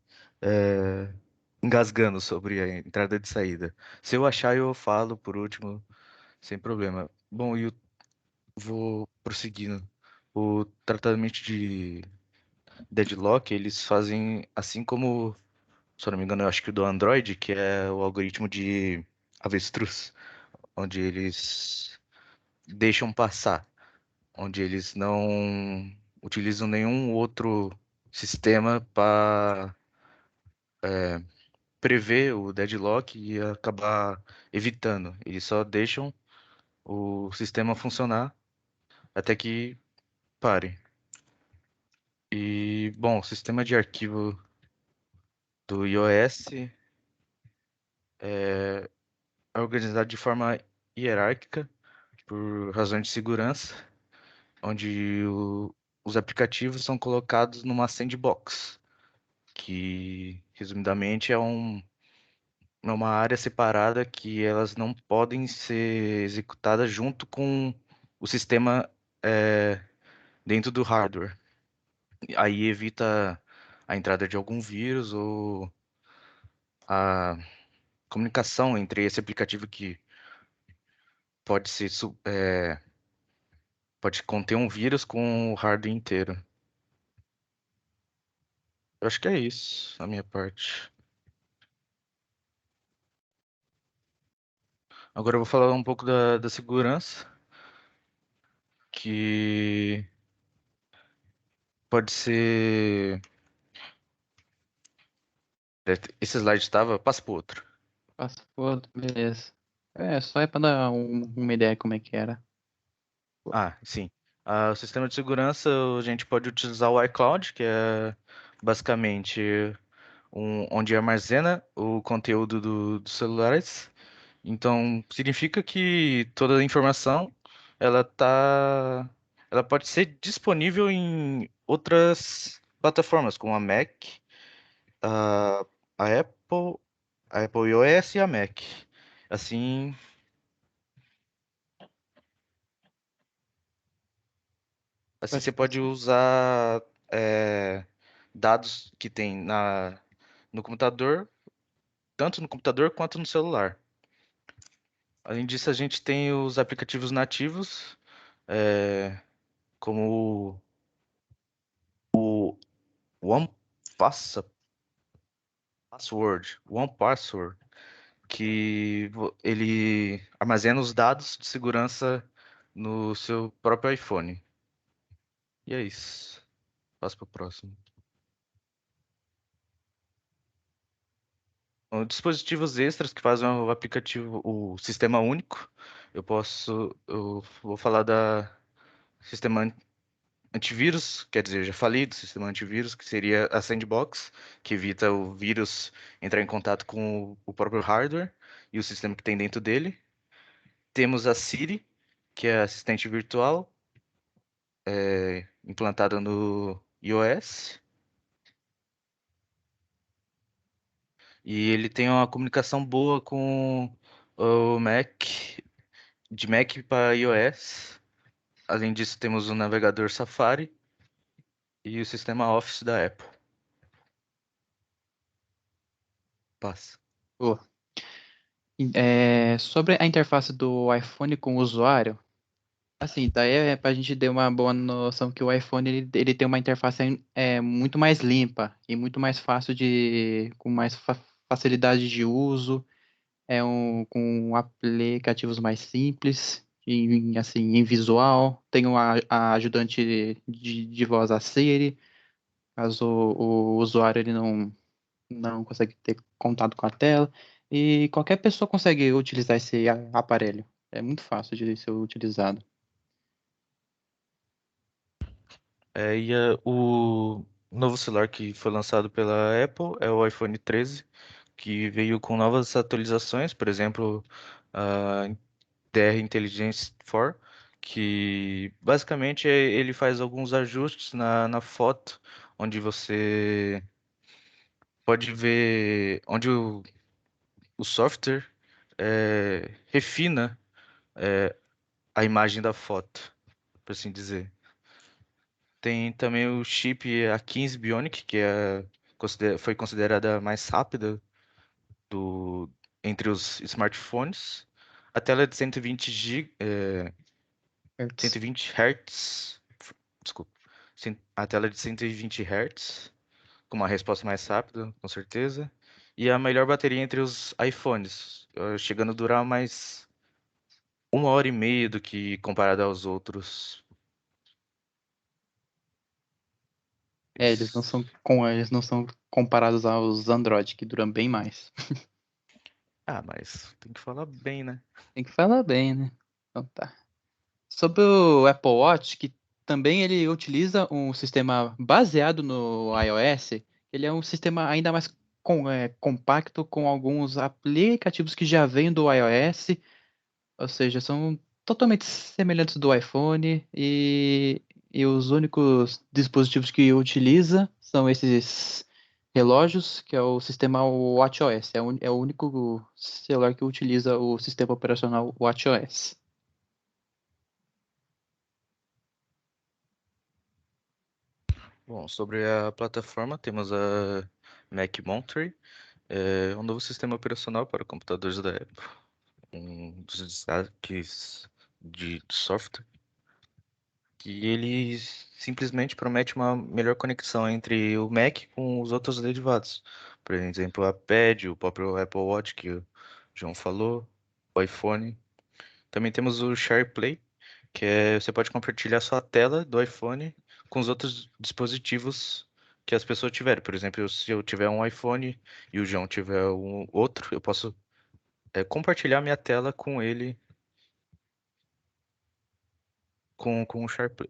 engasgando sobre a entrada e saída. Se eu achar, eu falo por último, sem problema. Bom, eu vou prosseguindo. O tratamento de deadlock, eles fazem assim como, se eu não me engano, eu acho que o do Android, que é o algoritmo de avestruz, onde eles deixam passar, onde eles não utilizam nenhum outro sistema para prever o deadlock e acabar evitando. Eles só deixam o sistema funcionar até que pare. E, bom, o sistema de arquivo do iOS é organizado de forma hierárquica por razões de segurança, onde os aplicativos são colocados numa sandbox, que resumidamente é uma área separada que elas não podem ser executadas junto com o sistema é, dentro do hardware. Aí evita a entrada de algum vírus ou a comunicação entre esse aplicativo que pode ser pode conter um vírus com o hardware inteiro. Eu acho que é isso, a minha parte. Agora eu vou falar um pouco da segurança, que pode ser. Esse slide estava, passa para outro. Passa pro outro, beleza. Só é pra dar uma ideia como é que era. Ah, sim. O sistema de segurança, a gente pode utilizar o iCloud, que é basicamente onde armazena o conteúdo dos celulares. Então, significa que toda a informação ela pode ser disponível em outras plataformas, como a Mac, a, a Apple, a Apple iOS e a Mac. Assim, assim Pode você pode usar dados que tem no computador, tanto no computador quanto no celular. Além disso, a gente tem os aplicativos nativos, como o One One Password, que ele armazena os dados de segurança no seu próprio iPhone. E é isso. Passo para o próximo. Dispositivos extras que fazem o aplicativo, o sistema único. Eu vou falar da sistema antivírus, quer dizer, eu já falei do sistema antivírus, que seria a Sandbox, que evita o vírus entrar em contato com o próprio hardware e o sistema que tem dentro dele. Temos a Siri, que é a assistente virtual, implantada no iOS. E ele tem uma comunicação boa com o Mac, de Mac para iOS. Além disso, temos o navegador Safari e o sistema Office da Apple. Passa. Boa. Sobre a interface do iPhone com o usuário, assim, daí é para a gente ter uma boa noção que o iPhone ele tem uma interface muito mais limpa e muito mais fácil com mais facilidade de uso, com aplicativos mais simples, assim, em visual. Tem a ajudante de voz, a Siri, caso o usuário ele não consegue ter contato com a tela. E qualquer pessoa consegue utilizar esse aparelho. É muito fácil de ser utilizado. O novo celular que foi lançado pela Apple é o iPhone 13, que veio com novas atualizações, por exemplo, a DR Intelligence 4, que basicamente ele faz alguns ajustes na foto, onde você pode ver, onde o software refina a imagem da foto, por assim dizer. Tem também o chip A15 Bionic, que foi considerada a mais rápida entre os smartphones. A tela é de 120 Hz. Desculpa. A tela é de 120 Hz, com uma resposta mais rápida, com certeza. E a melhor bateria entre os iPhones, chegando a durar mais 1 hora e meia do que comparado aos outros. Eles não são comparados aos Android, que duram bem mais. Ah, mas tem que falar bem, né? Tem que falar bem, né? Então tá. Sobre o Apple Watch, que também ele utiliza um sistema baseado no iOS, ele é um sistema ainda mais compacto com alguns aplicativos que já vêm do iOS, ou seja, são totalmente semelhantes do iPhone e os únicos dispositivos que utiliza são esses relógios, que é o sistema WatchOS. É o único celular que utiliza o sistema operacional WatchOS. Bom, sobre a plataforma, temos a Mac Monterey, um novo sistema operacional para computadores da Apple. Um dos destaques de software que ele simplesmente promete uma melhor conexão entre o Mac com os outros derivados. Por exemplo, o iPad, o próprio Apple Watch que o João falou, o iPhone. Também temos o SharePlay, que você pode compartilhar sua tela do iPhone com os outros dispositivos que as pessoas tiverem. Por exemplo, se eu tiver um iPhone e o João tiver um outro, eu posso compartilhar minha tela com ele com o SharePlay.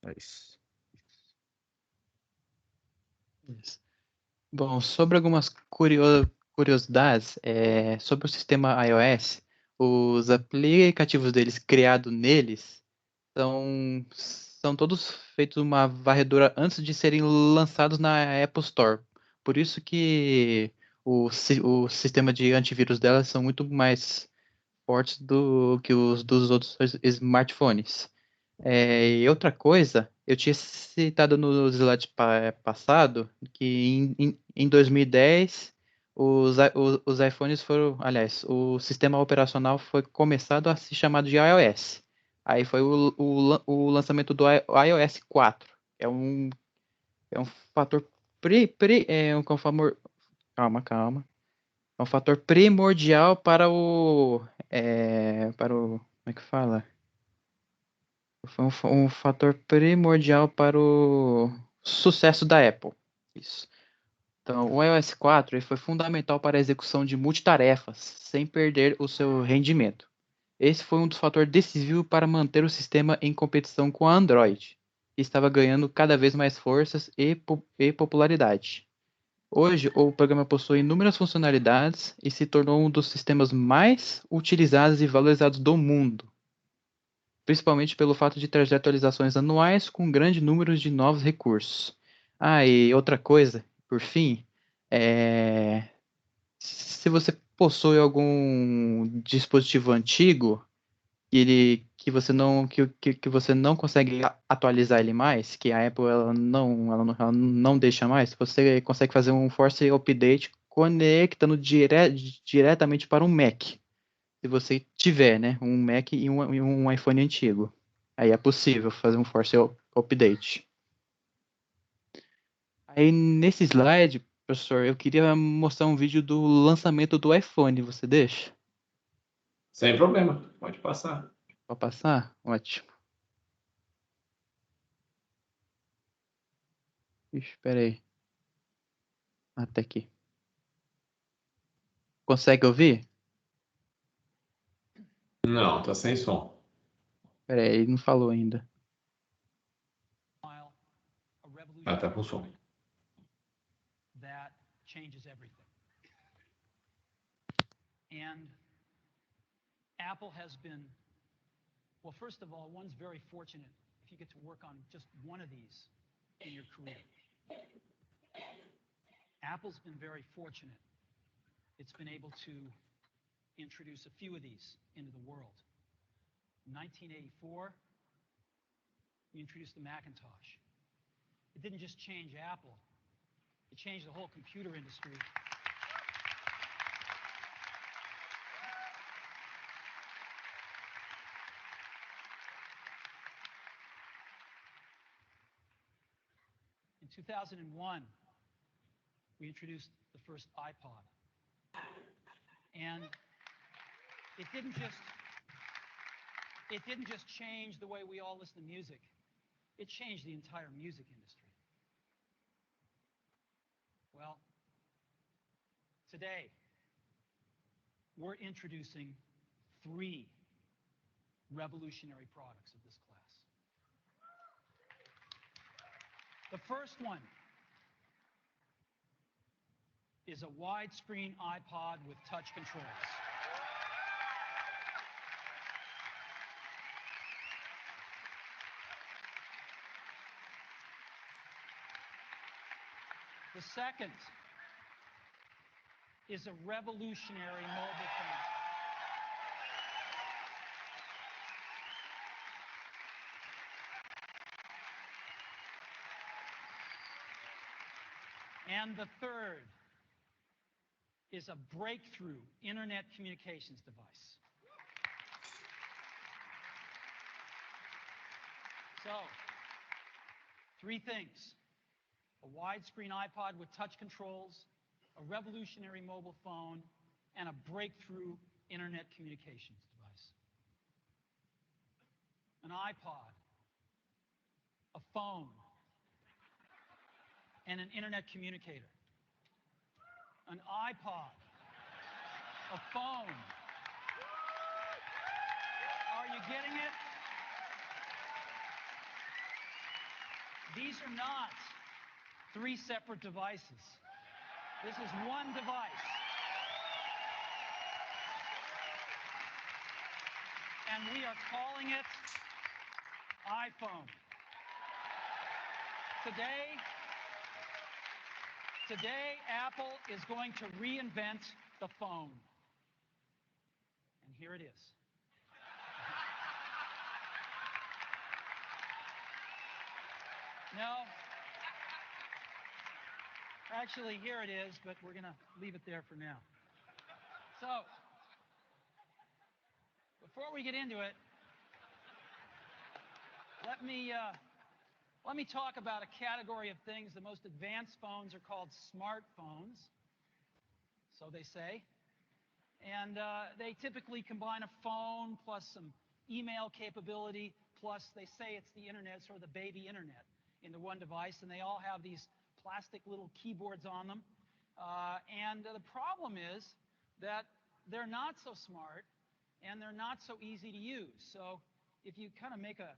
É isso. Isso. Bom, sobre algumas curiosidades, sobre o sistema iOS, os aplicativos deles criados neles são todos feitos uma varredura antes de serem lançados na Apple Store. Por isso que o sistema de antivírus delas são muito mais fortes do que os dos outros smartphones. E outra coisa, eu tinha citado no slide passado que em 2010 os iPhones foram, aliás, o sistema operacional foi começado a se chamar de iOS. Aí foi o lançamento do iOS 4. É um fator calma. É um fator primordial como é que fala? Foi um fator primordial para o sucesso da Apple. Isso. Então, o iOS 4 ele foi fundamental para a execução de multitarefas, sem perder o seu rendimento. Esse foi um dos fatores decisivos para manter o sistema em competição com a Android, que estava ganhando cada vez mais forças e popularidade. Hoje, o programa possui inúmeras funcionalidades e se tornou um dos sistemas mais utilizados e valorizados do mundo, principalmente pelo fato de trazer atualizações anuais com grande número de novos recursos. Ah, e outra coisa, por fim, se você possui algum dispositivo antigo que você não consegue atualizar ele mais, que a Apple ela não deixa mais, você consegue fazer um force update conectando diretamente para um Mac. Se você tiver, né, um Mac e um iPhone antigo. Aí é possível fazer um force update. Aí nesse slide, professor, eu queria mostrar um vídeo do lançamento do iPhone. Você deixa? Sem problema, pode passar. Pode passar? Ótimo. Espera aí. Até aqui. Consegue ouvir? Não, tá sem som. Espera aí, ele não falou ainda. Ah, tá com som. That changes everything. And Apple has been, well, first of all, one's very fortunate if you get to work on just one of these in your career. Apple's been very fortunate. It's been able to introduce a few of these into the world. In 1984, we introduced the Macintosh. It didn't just change Apple, it changed the whole computer industry. 2001, we introduced the first iPod. And it didn't just change the way we all listen to music. It changed the entire music industry. Well, today, we're introducing 3 revolutionary products of this class. The first one is a widescreen iPod with touch controls. The second is a revolutionary mobile phone. And the third is a breakthrough internet communications device. So, 3 things: a widescreen iPod with touch controls, a revolutionary mobile phone, and a breakthrough internet communications device. An iPod, a phone, and an internet communicator. An iPod, a phone. Are you getting it? These are not 3 separate devices. This is one device. And we are calling it iPhone. Today, Apple is going to reinvent the phone. And here it is. No. Actually, here it is, but we're going to leave it there for now. So, before we get into it, let me talk about a category of things. The most advanced phones are called smartphones, so they say. And they typically combine a phone plus some email capability, plus they say it's the internet, sort of the baby internet, into one device. And they all have these plastic little keyboards on them. And the problem is that they're not so smart and they're not so easy to use. So if you kind of make a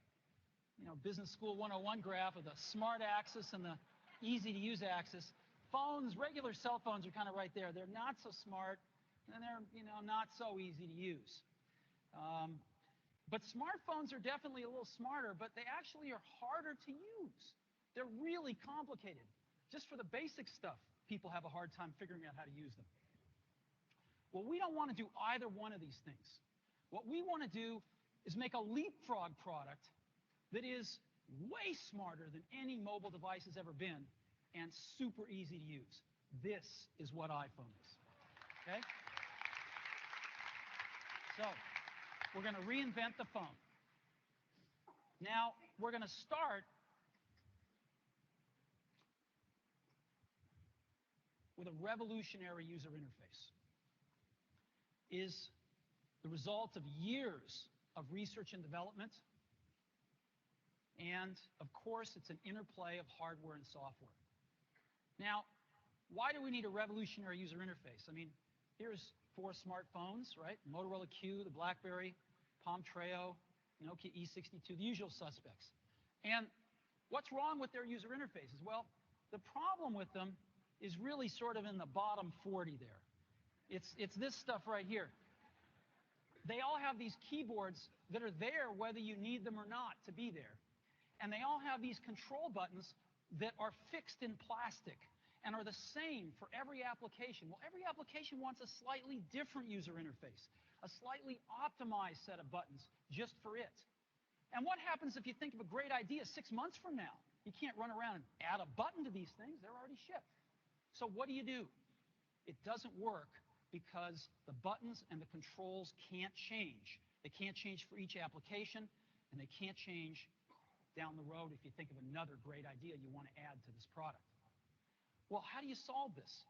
Business School 101 graph of the smart axis and the easy to use axis, regular cell phones are kind of right there. They're not so smart and they're not so easy to use. But smartphones are definitely a little smarter, but they actually are harder to use. They're really complicated. Just for the basic stuff, people have a hard time figuring out how to use them. Well, we don't want to do either one of these things. What we want to do is make a leapfrog product that is way smarter than any mobile device has ever been and super easy to use. This is what iPhone is. Okay? So, we're going to reinvent the phone. Now, we're going to start with a revolutionary user interface. Is the result of years of research and development. And, of course, it's an interplay of hardware and software. Now, why do we need a revolutionary user interface? I mean, here's 4 smartphones, right? Motorola Q, the BlackBerry, Palm Treo, Nokia E62, the usual suspects. And what's wrong with their user interfaces? Well, the problem with them is really sort of in the bottom 40 there. It's this stuff right here. They all have these keyboards that are there whether you need them or not to be there. And they all have these control buttons that are fixed in plastic and are the same for every application. Well, every application wants a slightly different user interface, a slightly optimized set of buttons just for it. And what happens if you think of a great idea 6 months from now? You can't run around and add a button to these things. They're already shipped. So what do? It doesn't work because the buttons and the controls can't change. They can't change for each application, and they can't change down the road if you think of another great idea you want to add to this product. Well, how do you solve this?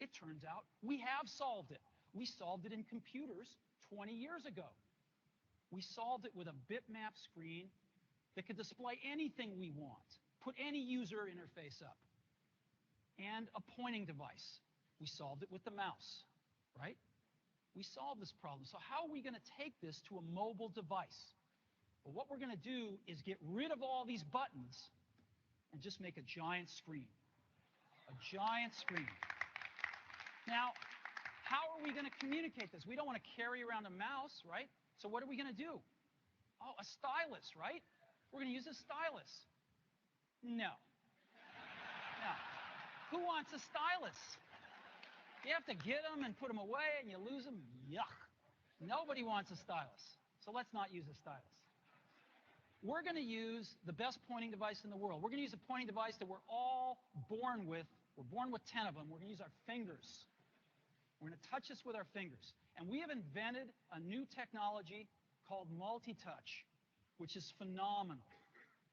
It turns out we have solved it. We solved it in computers 20 years ago. We solved it with a bitmap screen that could display anything we want, put any user interface up, and a pointing device. We solved it with the mouse, right? We solved this problem. So how are we going to take this to a mobile device? Well, what we're going to do is get rid of all these buttons and just make a giant screen. A giant screen. Now, how are we going to communicate this? We don't want to carry around a mouse, right? So what are we going to do? Oh, a stylus, right? We're going to use a stylus. No. No. Who wants a stylus? You have to get them and put them away and you lose them. Yuck. Nobody wants a stylus. So let's not use a stylus. We're going to use the best pointing device in the world. We're going to use a pointing device that we're all born with. We're born with 10 of them. We're going to use our fingers. We're going to touch this with our fingers. And we have invented a new technology called multi-touch, which is phenomenal.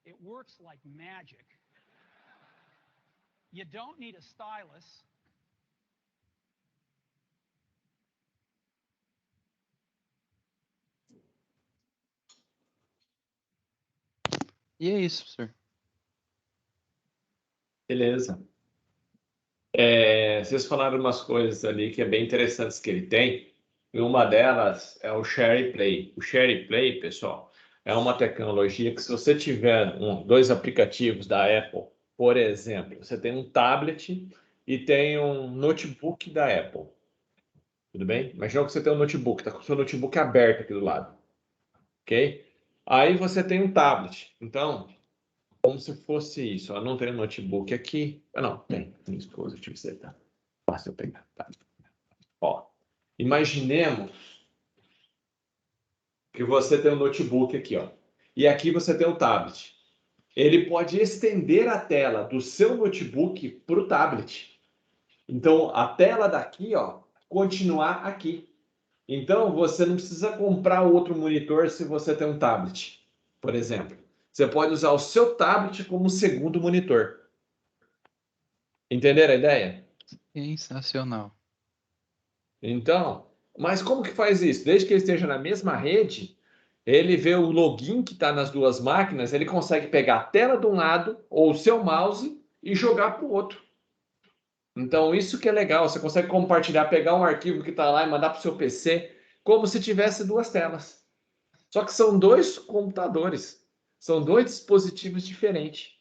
It works like magic. You don't need a stylus. E é isso, professor. Beleza. Vocês falaram umas coisas ali que é bem interessantes que ele tem. E uma delas é o Share Play. O Share Play, pessoal, é uma tecnologia que se você tiver dois aplicativos da Apple, por exemplo, você tem um tablet e tem um notebook da Apple. Tudo bem? Imagina que você tem um notebook, está com o seu notebook aberto aqui do lado. Ok? Aí você tem um tablet. Então, como se fosse isso. Eu não tenho notebook aqui. Não, tem. Minha esposa, deixa eu ver se tá. Basta eu pegar. Tá. Ó, imaginemos que você tem um notebook aqui, ó. E aqui você tem um tablet. Ele pode estender a tela do seu notebook para o tablet. Então, a tela daqui, ó, continuar aqui. Então, você não precisa comprar outro monitor se você tem um tablet, por exemplo. Você pode usar o seu tablet como segundo monitor. Entenderam a ideia? Sensacional. Então, mas como que faz isso? Desde que ele esteja na mesma rede, ele vê o login que está nas duas máquinas, ele consegue pegar a tela de um lado ou o seu mouse e jogar para o outro. Então, isso que é legal. Você consegue compartilhar, pegar um arquivo que está lá e mandar para o seu PC, como se tivesse duas telas. Só que são dois computadores. São dois dispositivos diferentes.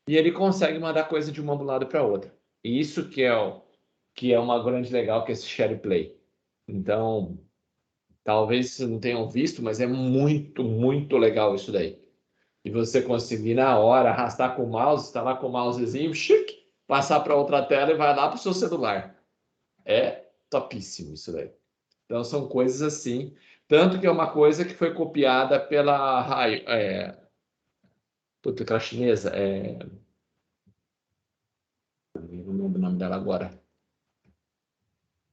E ele consegue mandar coisa de uma do lado para outra. E isso que é uma grande legal, que é esse Share Play. Então, talvez vocês não tenham visto, mas é muito, muito legal isso daí. E você conseguir na hora arrastar com o mouse, está lá com o mousezinho, chique, passar para outra tela e vai lá para o seu celular. É topíssimo isso daí. Então, são coisas assim. Tanto que é uma coisa que foi copiada pela aquela chinesa. Não lembro o nome dela agora.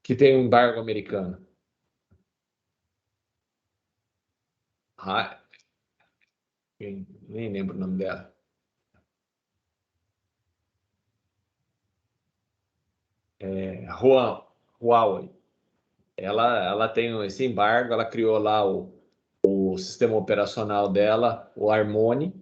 Que tem um embargo americano. Nem lembro o nome dela. Huawei. Ela tem esse embargo, ela criou lá o sistema operacional dela, o Harmony,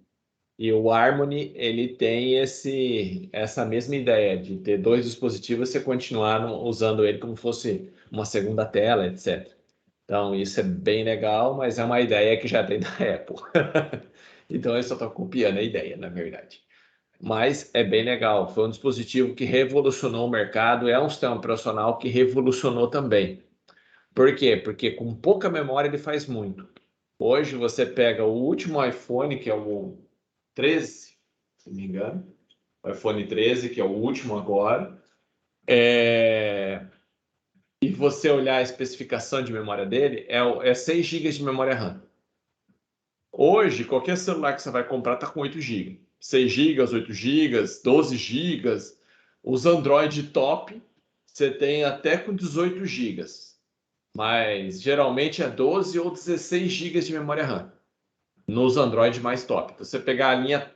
e o Harmony ele tem essa mesma ideia de ter dois dispositivos e você continuar usando ele como fosse uma segunda tela, etc. Então isso é bem legal, mas é uma ideia que já tem da Apple. Então eu só estou copiando a ideia, na verdade. Mas é bem legal, foi um dispositivo que revolucionou o mercado, é um sistema operacional que revolucionou também. Por quê? Porque com pouca memória ele faz muito. Hoje você pega o último iPhone, que é o 13, se não me engano, o iPhone 13, que é o último agora, e você olhar a especificação de memória dele, é 6 GB de memória RAM. Hoje, qualquer celular que você vai comprar está com 8 GB. 6 GB, 8 GB, 12 GB. Os Android top, você tem até com 18 GB. Mas geralmente é 12 ou 16 GB de memória RAM. nos Android mais top. Então, você pegar a linha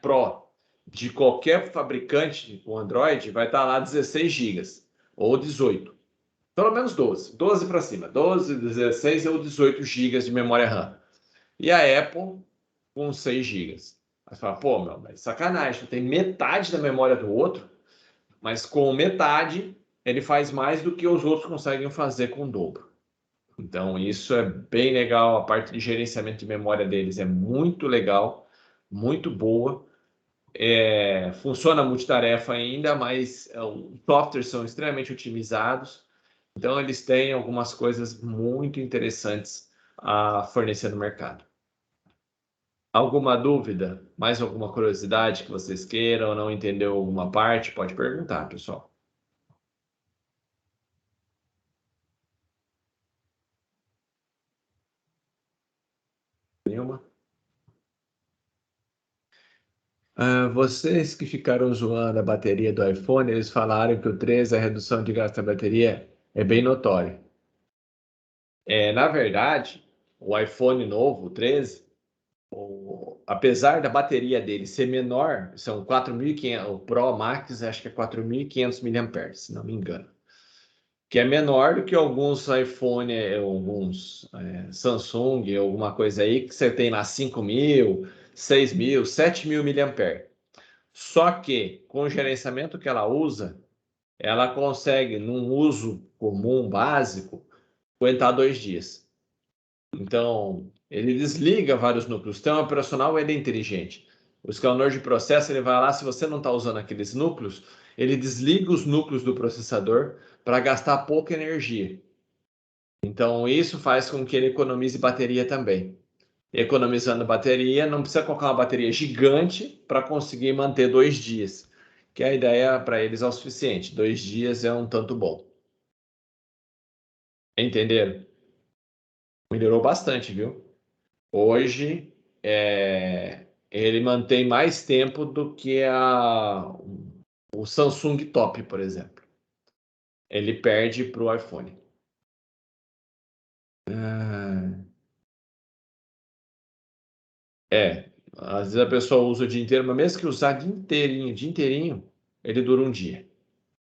Pro de qualquer fabricante com Android, vai estar lá 16 GB ou 18. Pelo menos 12. 12 para cima. 12, 16 ou 18 GB de memória RAM. E a Apple com 6 GB. Aí você fala, pô, meu, mas sacanagem, tem metade da memória do outro, mas com metade ele faz mais do que os outros conseguem fazer com o dobro. Então, isso é bem legal. A parte de gerenciamento de memória deles é muito legal, muito boa. Funciona multitarefa ainda, mas os softwares são extremamente otimizados. Então, eles têm algumas coisas muito interessantes a fornecer no mercado. Alguma dúvida? Mais alguma curiosidade que vocês queiram? Não entendeu alguma parte? Pode perguntar, pessoal. Nenhuma? Vocês que ficaram zoando a bateria do iPhone, eles falaram que o 13, a redução de gasto da bateria é bem notória. Na verdade, o iPhone novo, o 13, apesar da bateria dele ser menor, são 4.500, o Pro Max acho que é 4.500 mAh, se não me engano. Que é menor do que alguns iPhone, alguns Samsung, alguma coisa aí, que você tem lá 5.000, 6.000, 7.000 mAh. Só que, com o gerenciamento que ela usa, ela consegue, num uso comum, básico, aguentar 2 dias. Então, ele desliga vários núcleos. O sistema operacional ele é inteligente. O escaneador de processo ele vai lá, se você não está usando aqueles núcleos, ele desliga os núcleos do processador para gastar pouca energia. Então, isso faz com que ele economize bateria também. Economizando bateria, não precisa colocar uma bateria gigante para conseguir manter 2 dias. Que a ideia para eles é o suficiente. 2 dias é um tanto bom. Entenderam? Melhorou bastante, viu? Hoje, ele mantém mais tempo do que o Samsung Top, por exemplo. Ele perde para o iPhone. Às vezes a pessoa usa o dia inteiro, mas mesmo que usar dia inteirinho, ele dura um dia.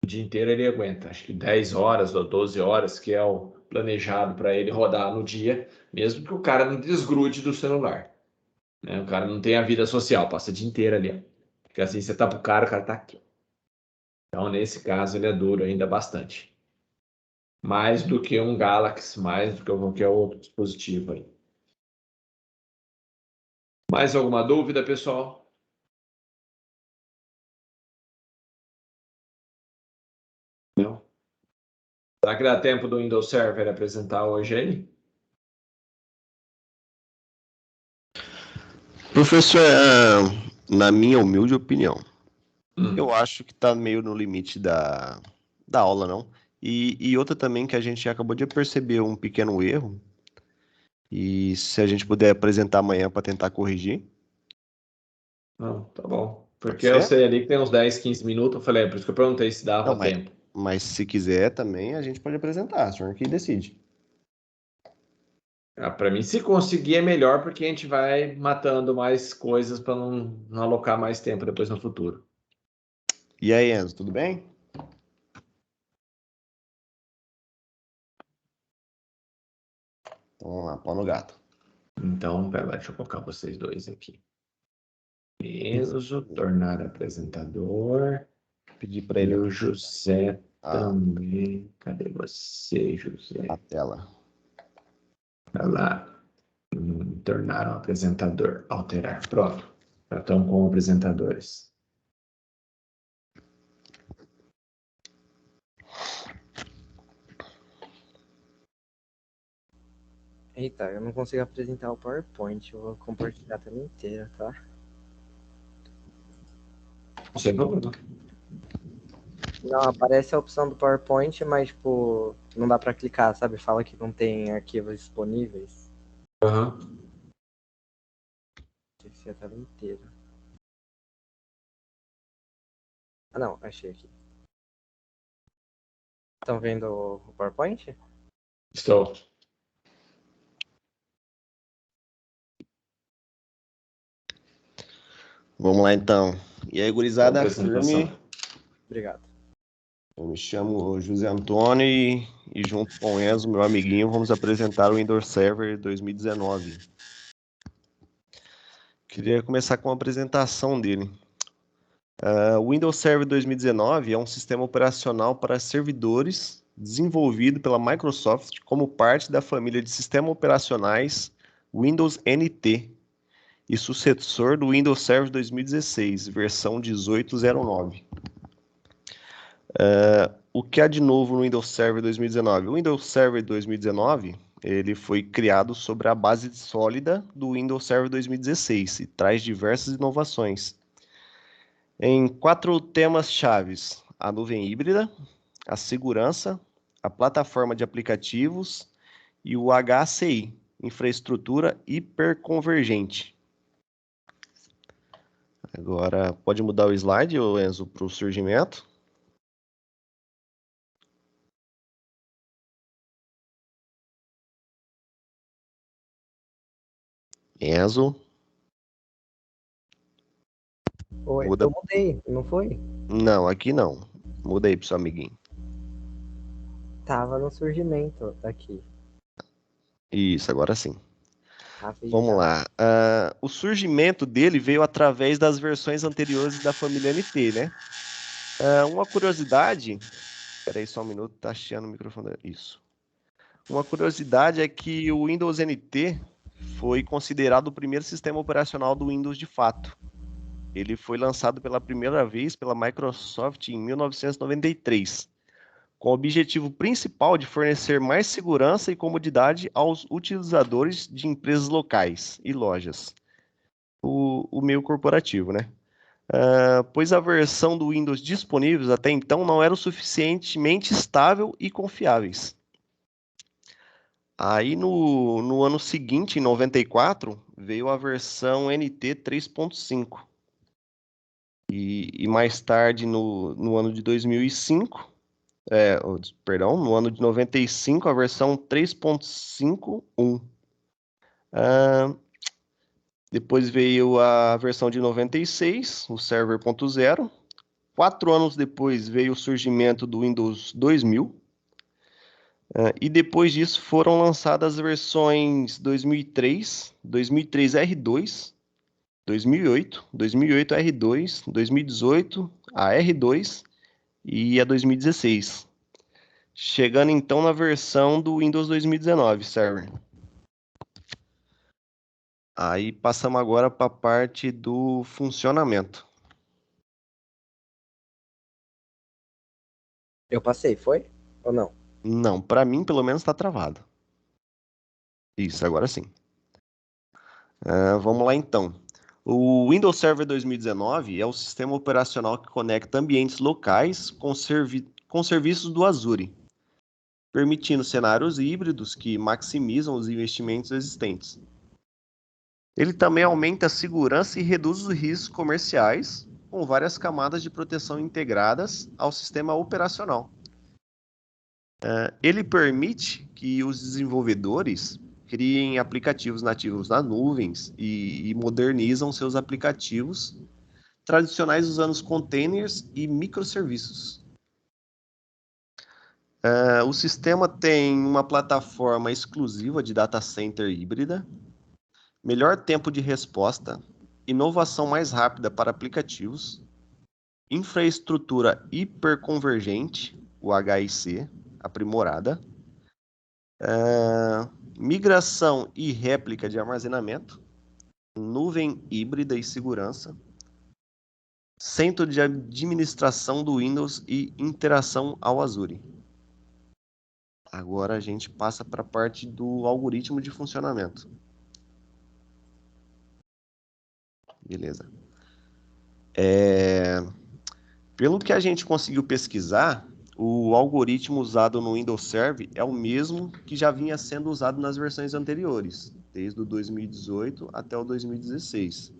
O dia inteiro ele aguenta, acho que 10 horas ou 12 horas, que é o planejado para ele rodar no dia, mesmo que o cara não desgrude do celular. Né? O cara não tem a vida social, passa o dia inteiro ali. Ó. Porque assim, você tá pro cara, o cara tá aqui. Então, nesse caso, ele é duro ainda bastante. Mais do que um Galaxy, mais do que qualquer outro dispositivo aí. Mais alguma dúvida, pessoal? Não? Será que dá tempo do Windows Server apresentar hoje aí? Professor, na minha humilde opinião, eu acho que está meio no limite da aula, não? E outra também que a gente acabou de perceber um pequeno erro, e se a gente puder apresentar amanhã para tentar corrigir. Não, tá bom. Porque Pode eu ser? sei ali que tem uns 10, 15 minutos, eu falei, por isso que eu perguntei se dava Não, tempo. mas se quiser também, a gente pode apresentar, o senhor que decide. Para mim, se conseguir é melhor, porque a gente vai matando mais coisas para não alocar mais tempo depois no futuro. E aí, Enzo, tudo bem? Então vamos lá, pau no gato. Então, pera lá, deixa eu colocar vocês dois aqui. Enzo, tornar apresentador. Pedir para E ele o José a também. Cadê você, José? tela. Olha lá. Tornar um apresentador. Alterar. Pronto. Já estão como apresentadores. Eita, eu não consigo apresentar o PowerPoint, eu vou compartilhar a tela inteira, tá? Sem problema. Não, aparece a opção do PowerPoint, mas, tipo, não dá pra clicar, sabe? Fala que não tem arquivos disponíveis. Aham. Tem que ser a tela inteira. Ah, não, achei aqui. Estão vendo o PowerPoint? Estou. Vamos lá, então. E aí, gurizada, Boa apresentação. firme. Obrigado. Eu me chamo José Antônio e junto com o Enzo, meu amiguinho, vamos apresentar o Windows Server 2019. Queria começar com a apresentação dele. O Windows Server 2019 é um sistema operacional para servidores desenvolvido pela Microsoft como parte da família de sistemas operacionais Windows NT e sucessor do Windows Server 2016, versão 18.09. O que há de novo no Windows Server 2019? O Windows Server 2019 ele foi criado sobre a base sólida do Windows Server 2016 e traz diversas inovações. Em 4 temas chaves: a nuvem híbrida, a segurança, a plataforma de aplicativos e o HCI, infraestrutura hiperconvergente. Agora, pode mudar o slide, Enzo, para o surgimento. Enzo. Oi, Muda. eu mudei, não foi? Não, aqui não. Muda aí pro seu amiguinho. Tava no surgimento aqui. Isso, agora sim. Rapidinho. Vamos lá. O surgimento dele veio através das versões anteriores da família NT, né? Uma curiosidade... Espera aí só um minuto, tá chiando o microfone. Isso. Uma curiosidade é que o Windows NT foi considerado o primeiro sistema operacional do Windows de fato. Ele foi lançado pela primeira vez pela Microsoft em 1993, com o objetivo principal de fornecer mais segurança e comodidade aos utilizadores de empresas locais e lojas. O meio corporativo, né? Pois a versão do Windows disponíveis até então não eram suficientemente estável e confiáveis. Aí no ano seguinte, em 94, veio a versão NT 3.5. E mais tarde, no ano de 2005, no ano de 95, a versão 3.5.1. Depois veio a versão de 96, o Server 0.0. 4 anos depois veio o surgimento do Windows 2000. E depois disso foram lançadas as versões 2003, 2003 R2, 2008, 2008 R2, 2018 a R2 e a 2016. Chegando então na versão do Windows 2019 Server. Aí passamos agora para a parte do funcionamento. Eu passei, foi? Ou não? Não, para mim pelo menos está travado. Isso, agora sim. Vamos lá então. O Windows Server 2019 é o sistema operacional que conecta ambientes locais com serviços do Azure, permitindo cenários híbridos que maximizam os investimentos existentes. Ele também aumenta a segurança e reduz os riscos comerciais, com várias camadas de proteção integradas ao sistema operacional. Ele permite que os desenvolvedores criem aplicativos nativos nas nuvens e modernizam seus aplicativos tradicionais usando os containers e microserviços. O sistema tem uma plataforma exclusiva de data center híbrida, melhor tempo de resposta, inovação mais rápida para aplicativos, infraestrutura hiperconvergente, o HIC, aprimorada, migração e réplica de armazenamento, nuvem híbrida e segurança, centro de administração do Windows e interação ao Azure. Agora a gente passa para a parte do algoritmo de funcionamento. Beleza. Pelo que a gente conseguiu pesquisar, o algoritmo usado no Windows Server é o mesmo que já vinha sendo usado nas versões anteriores, desde o 2018 até o 2016.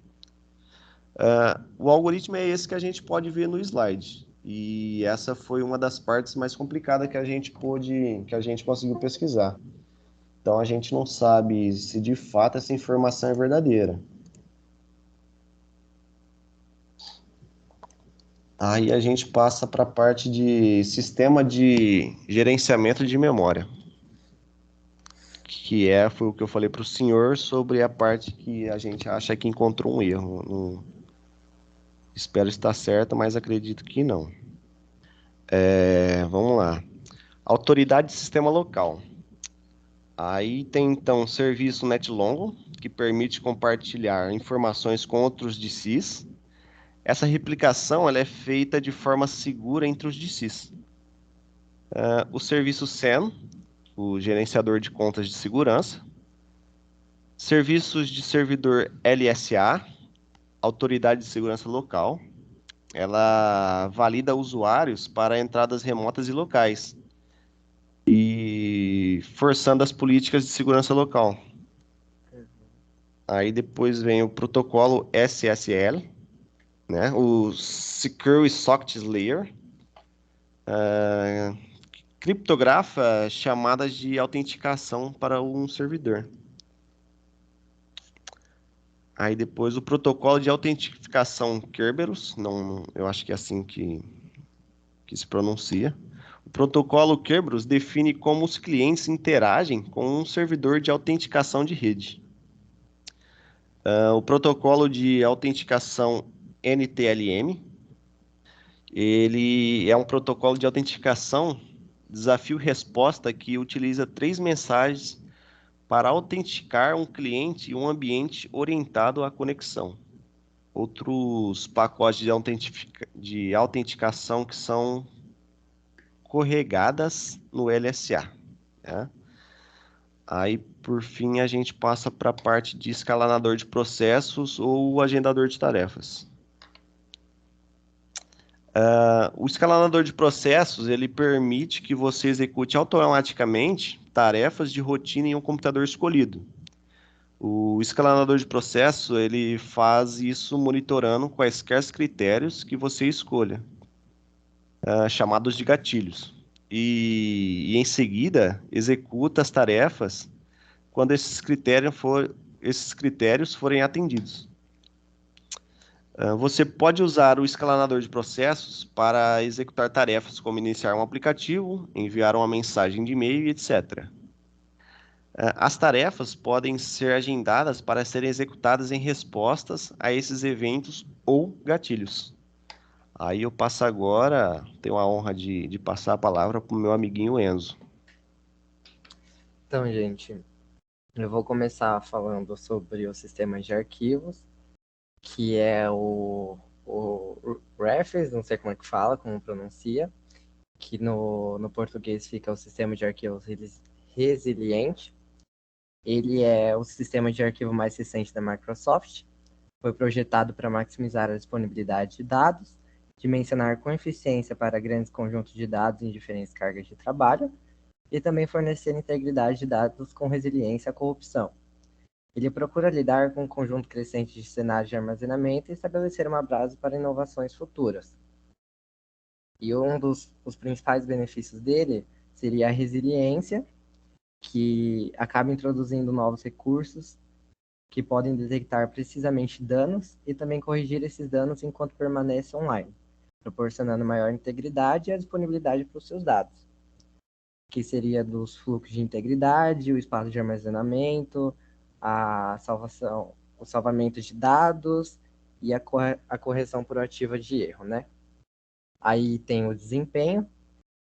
O algoritmo é esse que a gente pode ver no slide. E essa foi uma das partes mais complicadas que a gente conseguiu pesquisar. Então a gente não sabe se de fato essa informação é verdadeira. Aí a gente passa para a parte de sistema de gerenciamento de memória, foi o que eu falei para o senhor sobre a parte que a gente acha que encontrou um erro. Espero estar certo, mas acredito que não. Vamos lá. Autoridade de sistema local. Aí tem então o serviço NetLongo, que permite compartilhar informações com outros DCs. Essa replicação ela é feita de forma segura entre os DCs. O serviço SAN, o gerenciador de contas de segurança. Serviços de servidor LSA, Autoridade de Segurança Local. Ela valida usuários para entradas remotas e locais, e forçando as políticas de segurança local. Aí depois vem o protocolo SSL, né? O Secure Socket Layer, criptografa chamadas de autenticação para um servidor. Aí depois o protocolo de autentificação Kerberos, eu acho que é assim que se pronuncia. O protocolo Kerberos define como os clientes interagem com um servidor de autenticação de rede. O protocolo de autenticação NTLM, ele é um protocolo de autenticação desafio-resposta que utiliza 3 mensagens para autenticar um cliente e um ambiente orientado à conexão. Outros pacotes de autenticação que são corregadas no LSA. Né? Aí, por fim, a gente passa para a parte de escalonador de processos ou agendador de tarefas. O escalonador de processos, ele permite que você execute automaticamente tarefas de rotina em um computador escolhido. O escalonador de processo, ele faz isso monitorando quaisquer critérios que você escolha, chamados de gatilhos. E em seguida, executa as tarefas quando esses critérios forem atendidos. Você pode usar o escalonador de processos para executar tarefas como iniciar um aplicativo, enviar uma mensagem de e-mail, etc. As tarefas podem ser agendadas para serem executadas em respostas a esses eventos ou gatilhos. Aí eu passo agora, tenho a honra de passar a palavra para o meu amiguinho Enzo. Então, gente, eu vou começar falando sobre o sistema de arquivos, que é o Refs, não sei como é que fala, como pronuncia, que no português fica o sistema de arquivos resiliente. Ele é o sistema de arquivo mais recente da Microsoft. Foi projetado para maximizar a disponibilidade de dados, dimensionar com eficiência para grandes conjuntos de dados em diferentes cargas de trabalho e também fornecer integridade de dados com resiliência à corrupção. Ele procura lidar com um conjunto crescente de cenários de armazenamento e estabelecer uma base para inovações futuras. E um dos principais benefícios dele seria a resiliência, que acaba introduzindo novos recursos que podem detectar precisamente danos e também corrigir esses danos enquanto permanece online, proporcionando maior integridade e a disponibilidade para os seus dados, que seria dos fluxos de integridade, o espaço de armazenamento, o salvamento de dados e a correção proativa de erro, né? Aí tem o desempenho,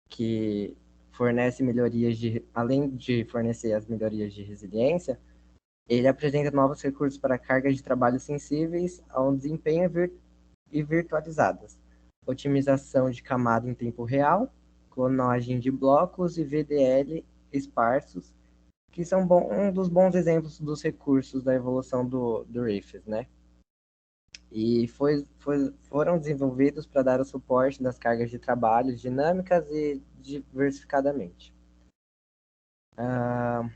que fornece melhorias além de fornecer as melhorias de resiliência, ele apresenta novos recursos para cargas de trabalho sensíveis a um desempenho e virtualizadas, otimização de camada em tempo real, clonagem de blocos e VDL esparsos, que são um dos bons exemplos dos recursos da evolução do Refs, né? E foram desenvolvidos para dar o suporte das cargas de trabalho dinâmicas e diversificadamente. A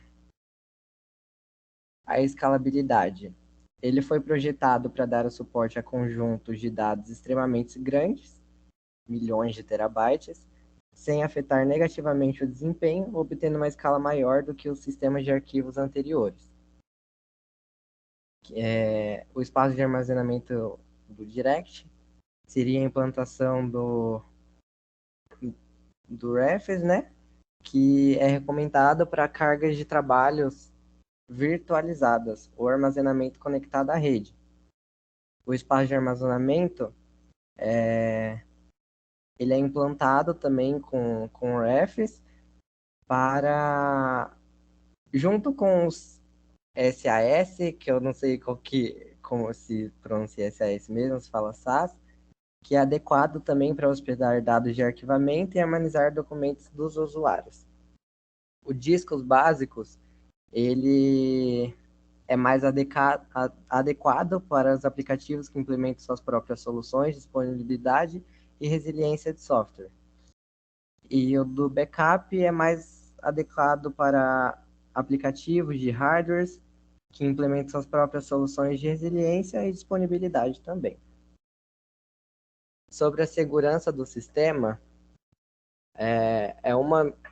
escalabilidade. Ele foi projetado para dar o suporte a conjuntos de dados extremamente grandes, milhões de terabytes, sem afetar negativamente o desempenho, obtendo uma escala maior do que os sistemas de arquivos anteriores. O espaço de armazenamento do Direct seria a implantação do Refs, né? Que é recomendado para cargas de trabalhos virtualizadas ou armazenamento conectado à rede. O espaço de armazenamento ele é implantado também com refs para, junto com os SAS, que eu não sei como se pronuncia SAS mesmo, se fala SAS, que é adequado também para hospedar dados de arquivamento e armazenar documentos dos usuários. O discos básicos, ele é mais adequado para os aplicativos que implementam suas próprias soluções, disponibilidade e resiliência de software. E o do backup é mais adequado para aplicativos de hardwares que implementam suas próprias soluções de resiliência e disponibilidade também. Sobre a segurança do sistema,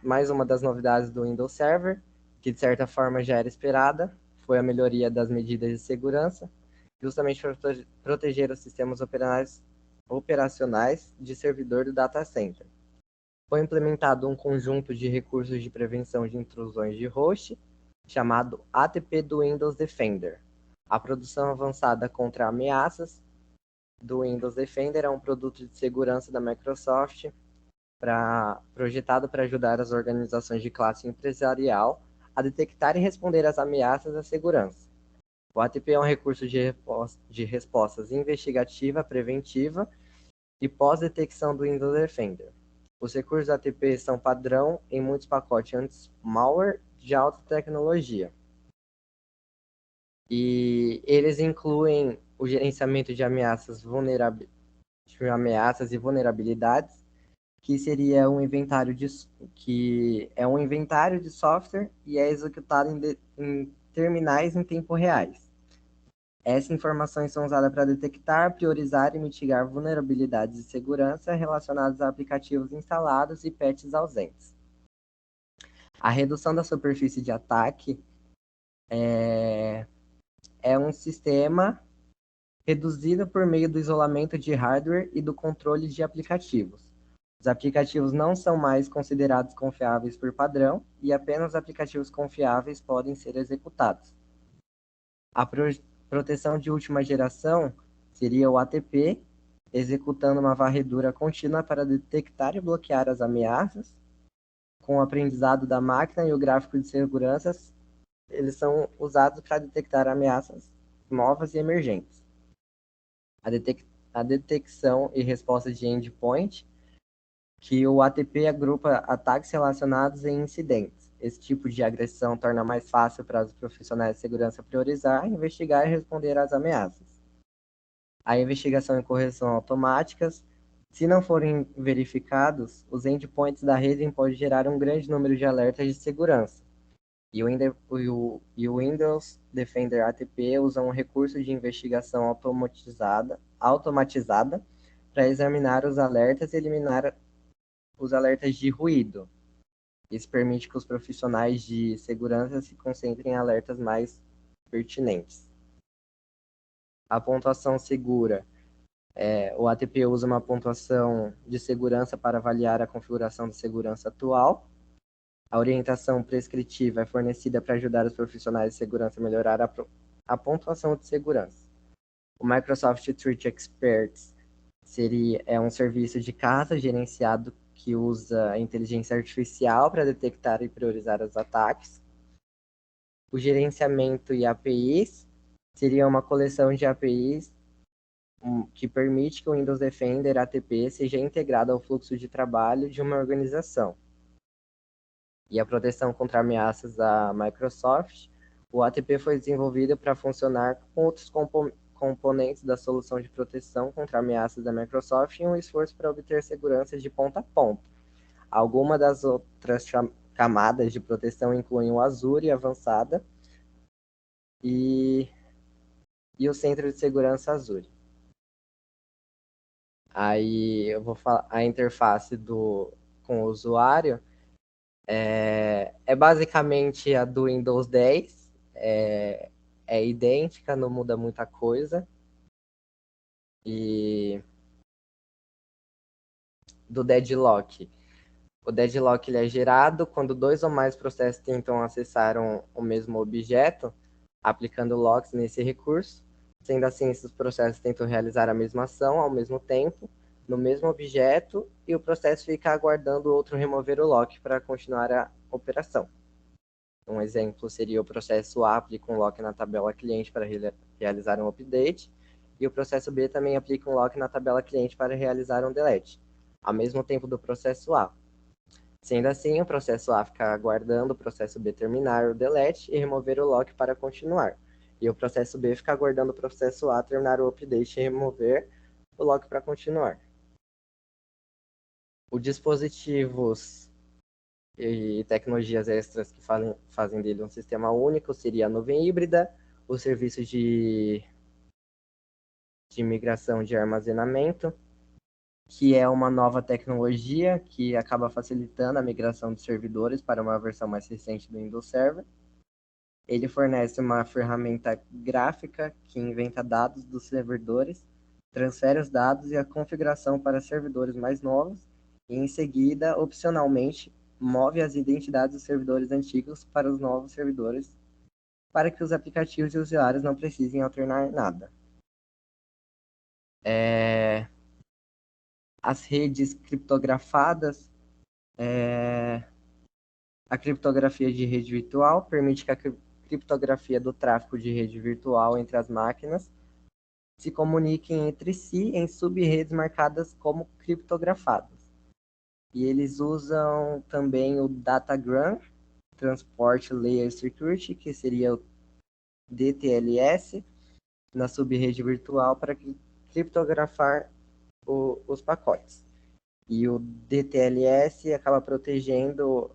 mais uma das novidades do Windows Server, que de certa forma já era esperada, foi a melhoria das medidas de segurança, justamente para proteger os sistemas operacionais de servidor do data center. Foi implementado um conjunto de recursos de prevenção de intrusões de host, chamado ATP do Windows Defender. A produção avançada contra ameaças do Windows Defender é um produto de segurança da Microsoft projetado para ajudar as organizações de classe empresarial a detectar e responder às ameaças à segurança. O ATP é um recurso de respostas investigativa, preventiva e pós-detecção do Windows Defender. Os recursos ATP são padrão em muitos pacotes anti-malware de alta tecnologia. E eles incluem o gerenciamento de ameaças e vulnerabilidades, que seria um inventário de software e é executado em terminais em tempo reais. Essas informações são usadas para detectar, priorizar e mitigar vulnerabilidades de segurança relacionadas a aplicativos instalados e patches ausentes. A redução da superfície de ataque é um sistema reduzido por meio do isolamento de hardware e do controle de aplicativos. Os aplicativos não são mais considerados confiáveis por padrão e apenas aplicativos confiáveis podem ser executados. A proteção de última geração seria o ATP, executando uma varredura contínua para detectar e bloquear as ameaças. Com o aprendizado da máquina e o gráfico de segurança, eles são usados para detectar ameaças novas e emergentes. A detecção e resposta de endpoint, que o ATP agrupa ataques relacionados em incidentes. Esse tipo de agressão torna mais fácil para os profissionais de segurança priorizar, investigar e responder às ameaças. A investigação e correção automáticas, se não forem verificados, os endpoints da rede podem gerar um grande número de alertas de segurança. E o Windows Defender ATP usa um recurso de investigação automatizada para examinar os alertas e eliminar os alertas de ruído. Isso permite que os profissionais de segurança se concentrem em alertas mais pertinentes. A pontuação segura. O ATP usa uma pontuação de segurança para avaliar a configuração de segurança atual. A orientação prescritiva é fornecida para ajudar os profissionais de segurança a melhorar a pontuação de segurança. O Microsoft Threat Experts é um serviço de casa gerenciado que usa a inteligência artificial para detectar e priorizar os ataques. O gerenciamento e APIs seria uma coleção de APIs que permite que o Windows Defender ATP seja integrado ao fluxo de trabalho de uma organização. E a proteção contra ameaças da Microsoft, o ATP foi desenvolvido para funcionar com outros componentes da solução de proteção contra ameaças da Microsoft em um esforço para obter segurança de ponta a ponta. Algumas das outras camadas de proteção incluem o Azure avançada e o Centro de Segurança Azure. Aí eu vou falar a interface com o usuário. É basicamente a do Windows 10, é idêntica, não muda muita coisa. E do deadlock. O deadlock ele é gerado quando dois ou mais processos tentam acessar o mesmo objeto, aplicando locks nesse recurso. Sendo assim, esses processos tentam realizar a mesma ação ao mesmo tempo, no mesmo objeto, e o processo fica aguardando o outro remover o lock para continuar a operação. Um exemplo seria o processo A aplica um lock na tabela cliente para realizar um update, e o processo B também aplica um lock na tabela cliente para realizar um delete, ao mesmo tempo do processo A. Sendo assim, o processo A fica aguardando o processo B terminar o delete e remover o lock para continuar. E o processo B fica aguardando o processo A terminar o update e remover o lock para continuar. Os dispositivos e tecnologias extras que fazem dele um sistema único seria a nuvem híbrida, os serviços de migração de armazenamento, que é uma nova tecnologia que acaba facilitando a migração de servidores para uma versão mais recente do Windows Server. Ele fornece uma ferramenta gráfica que inventa dados dos servidores, transfere os dados e a configuração para servidores mais novos e, em seguida, opcionalmente, move as identidades dos servidores antigos para os novos servidores, para que os aplicativos e usuários não precisem alternar nada. As redes criptografadas, a criptografia de rede virtual permite que a criptografia do tráfego de rede virtual entre as máquinas se comuniquem entre si em sub-redes marcadas como criptografadas. E eles usam também o Datagram, Transport Layer Security, que seria o DTLS, na sub-rede virtual para criptografar os pacotes. E o DTLS acaba protegendo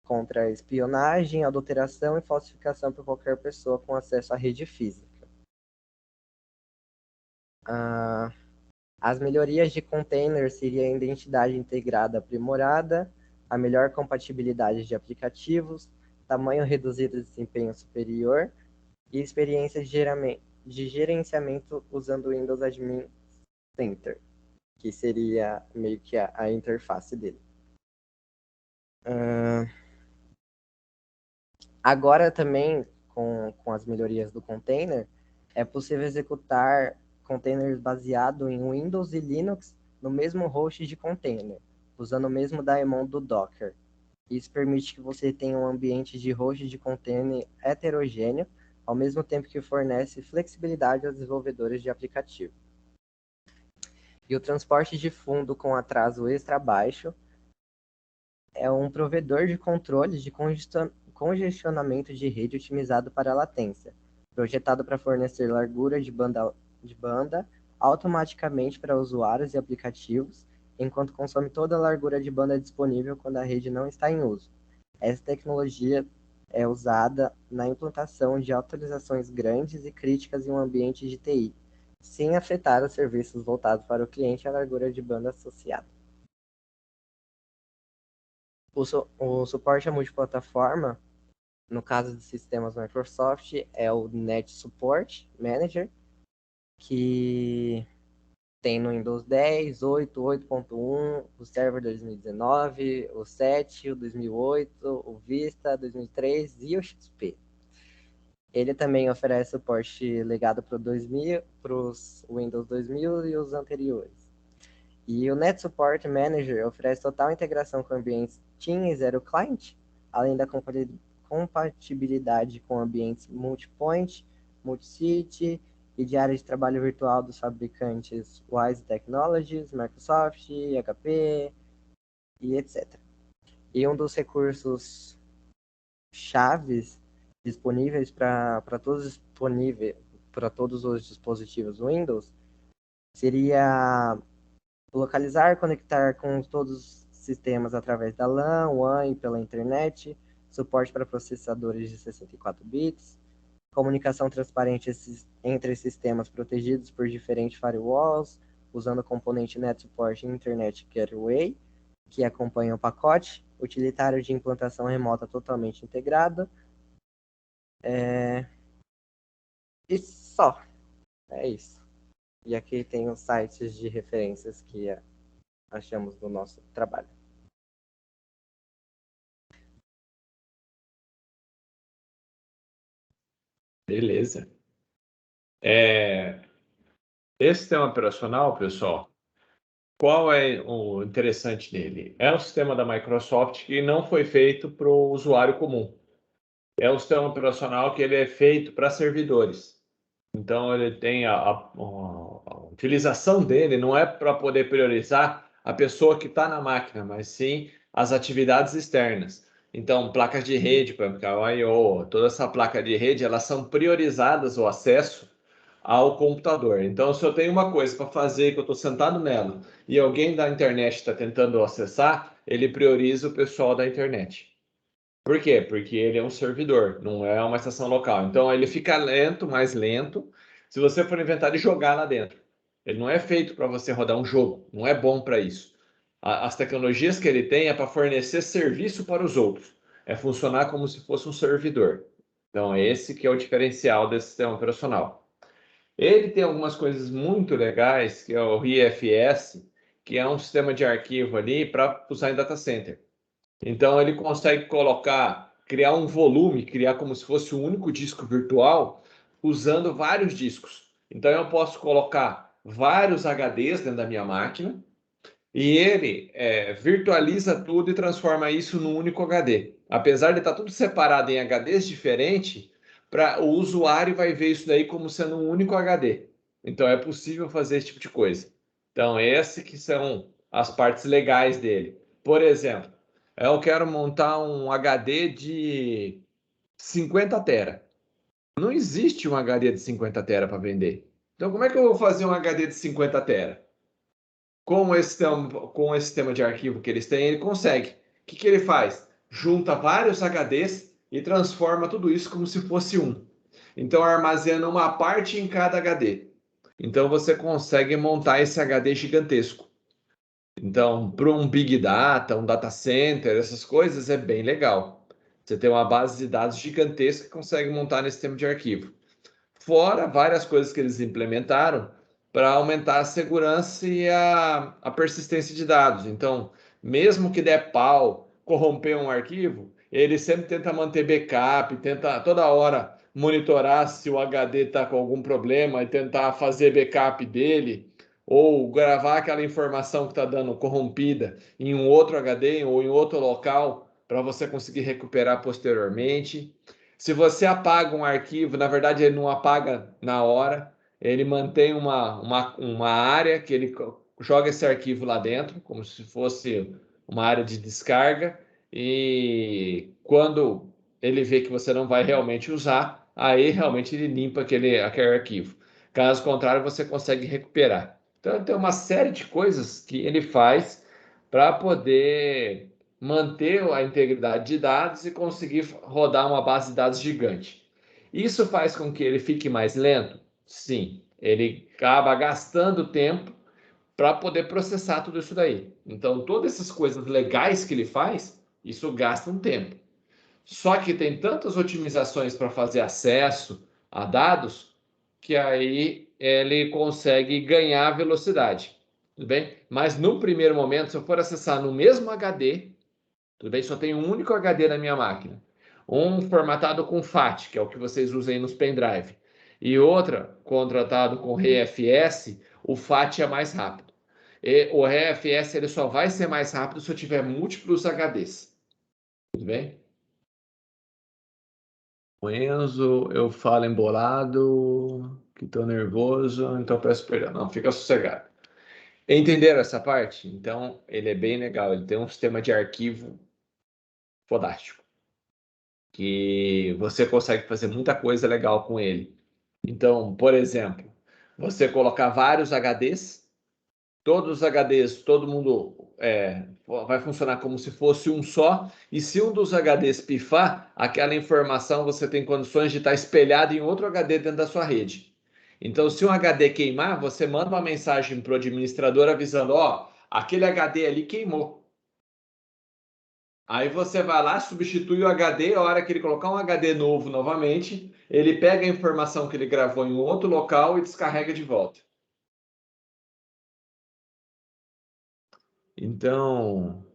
contra espionagem, adulteração e falsificação por qualquer pessoa com acesso à rede física. As melhorias de container seriam a identidade integrada aprimorada, a melhor compatibilidade de aplicativos, tamanho reduzido de desempenho superior e experiência de gerenciamento usando o Windows Admin Center, que seria meio que a interface dele. Agora também, com as melhorias do container, é possível executar containers baseados em Windows e Linux no mesmo host de container, usando o mesmo daemon do Docker. Isso permite que você tenha um ambiente de host de container heterogêneo, ao mesmo tempo que fornece flexibilidade aos desenvolvedores de aplicativo. E o transporte de fundo com atraso extra baixo é um provedor de controles de congestionamento de rede otimizado para latência, projetado para fornecer largura de banda automaticamente para usuários e aplicativos, enquanto consome toda a largura de banda disponível quando a rede não está em uso. Essa tecnologia é usada na implantação de atualizações grandes e críticas em um ambiente de TI, sem afetar os serviços voltados para o cliente e a largura de banda associada. O suporte a multiplataforma, no caso de sistemas Microsoft, é o Net Support Manager, que tem no Windows 10, 8, 8.1, o Server 2019, o 7, o 2008, o Vista 2003 e o XP. Ele também oferece suporte legado para os Windows 2000 e os anteriores. E o Net Support Manager oferece total integração com ambientes Team e Zero Client, além da compatibilidade com ambientes multipoint, multisite e de área de trabalho virtual dos fabricantes Wise Technologies, Microsoft, HP e etc. E um dos recursos chaves disponíveis para todos os dispositivos Windows seria localizar, conectar com todos os sistemas através da LAN, WAN e pela internet, suporte para processadores de 64 bits, comunicação transparente entre sistemas protegidos por diferentes firewalls, usando o componente Net Support Internet Gateway, que acompanha o pacote, utilitário de implantação remota totalmente integrado, e só. É isso. E aqui tem os sites de referências que achamos do nosso trabalho. Beleza. Esse sistema operacional, pessoal, qual é o interessante nele? É um sistema da Microsoft que não foi feito para o usuário comum. É um sistema operacional que ele é feito para servidores. Então, ele tem a utilização dele não é para poder priorizar a pessoa que está na máquina, mas sim as atividades externas. Então, placas de rede, por exemplo, a I/O, toda essa placa de rede, elas são priorizadas o acesso ao computador. Então, se eu tenho uma coisa para fazer, que eu estou sentado nela, e alguém da internet está tentando acessar, ele prioriza o pessoal da internet. Por quê? Porque ele é um servidor, não é uma estação local. Então, ele fica lento, mais lento, se você for inventar de jogar lá dentro. Ele não é feito para você rodar um jogo, não é bom para isso. As tecnologias que ele tem é para fornecer serviço para os outros. É funcionar como se fosse um servidor. Então, esse que é o diferencial desse sistema operacional. Ele tem algumas coisas muito legais, que é o IFS, que é um sistema de arquivo ali para usar em data center. Então, ele consegue criar um volume, criar como se fosse um único disco virtual, usando vários discos. Então, eu posso colocar vários HDs dentro da minha máquina e ele virtualiza tudo e transforma isso num único HD. Apesar de estar tudo separado em HDs diferentes, o usuário vai ver isso daí como sendo um único HD. Então, é possível fazer esse tipo de coisa. Então, essas que são as partes legais dele. Por exemplo, eu quero montar um HD de 50 tera. Não existe um HD de 50 tera para vender. Então, como é que eu vou fazer um HD de 50 tera? Com esse sistema de arquivo que eles têm, ele consegue. O que ele faz? Junta vários HDs e transforma tudo isso como se fosse um. Então, armazena uma parte em cada HD. Então, você consegue montar esse HD gigantesco. Então, para um Big Data, um data center, essas coisas, é bem legal. Você tem uma base de dados gigantesca que consegue montar nesse sistema de arquivo. Fora várias coisas que eles implementaram para aumentar a segurança e a persistência de dados. Então, mesmo que der pau, corromper um arquivo, ele sempre tenta manter backup, tenta toda hora monitorar se o HD está com algum problema e tentar fazer backup dele, ou gravar aquela informação que está dando corrompida em um outro HD ou em outro local para você conseguir recuperar posteriormente. Se você apaga um arquivo, na verdade ele não apaga na hora, ele mantém uma área que ele joga esse arquivo lá dentro, como se fosse uma área de descarga, e quando ele vê que você não vai realmente usar, aí realmente ele limpa aquele arquivo. Caso contrário, você consegue recuperar. Então tem uma série de coisas que ele faz para poder manter a integridade de dados e conseguir rodar uma base de dados gigante. Isso faz com que ele fique mais lento? Sim, ele acaba gastando tempo para poder processar tudo isso daí. Então, todas essas coisas legais que ele faz, isso gasta um tempo. Só que tem tantas otimizações para fazer acesso a dados que aí ele consegue ganhar velocidade. Tudo bem? Mas no primeiro momento, se eu for acessar no mesmo HD, tudo bem? Só tem um único HD na minha máquina. Um formatado com FAT, que é o que vocês usam aí nos pendrive. E outra contratado com RFS, o FAT é mais rápido. E o RFS ele só vai ser mais rápido se eu tiver múltiplos HDs. Tudo bem? O Enzo, eu falo embolado, que estou nervoso, então peço perdão. Não, fica sossegado. Entenderam essa parte? Então, ele é bem legal. Ele tem um sistema de arquivo fodástico, que você consegue fazer muita coisa legal com ele. Então, por exemplo, você colocar vários HDs, todos os HDs, todo mundo vai funcionar como se fosse um só, e se um dos HDs pifar, aquela informação você tem condições de estar espelhada em outro HD dentro da sua rede. Então, se um HD queimar, você manda uma mensagem para o administrador avisando, aquele HD ali queimou. Aí você vai lá, substitui o HD, a hora que ele colocar um HD novo novamente, ele pega a informação que ele gravou em outro local e descarrega de volta. Então,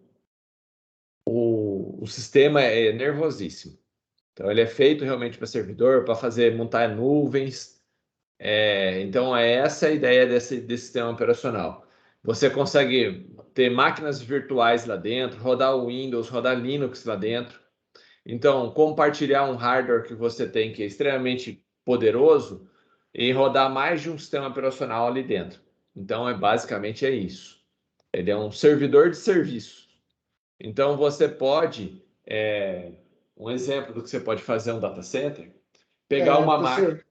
o sistema é nervosíssimo. Então, ele é feito realmente para servidor, para fazer, montar nuvens. Então, essa é a ideia desse sistema operacional. Você consegue ter máquinas virtuais lá dentro, rodar o Windows, rodar Linux lá dentro. Então, compartilhar um hardware que você tem que é extremamente poderoso e rodar mais de um sistema operacional ali dentro. Então, basicamente é isso. Ele é um servidor de serviço. Então, você pode, um exemplo do que você pode fazer um data center, pegar uma máquina...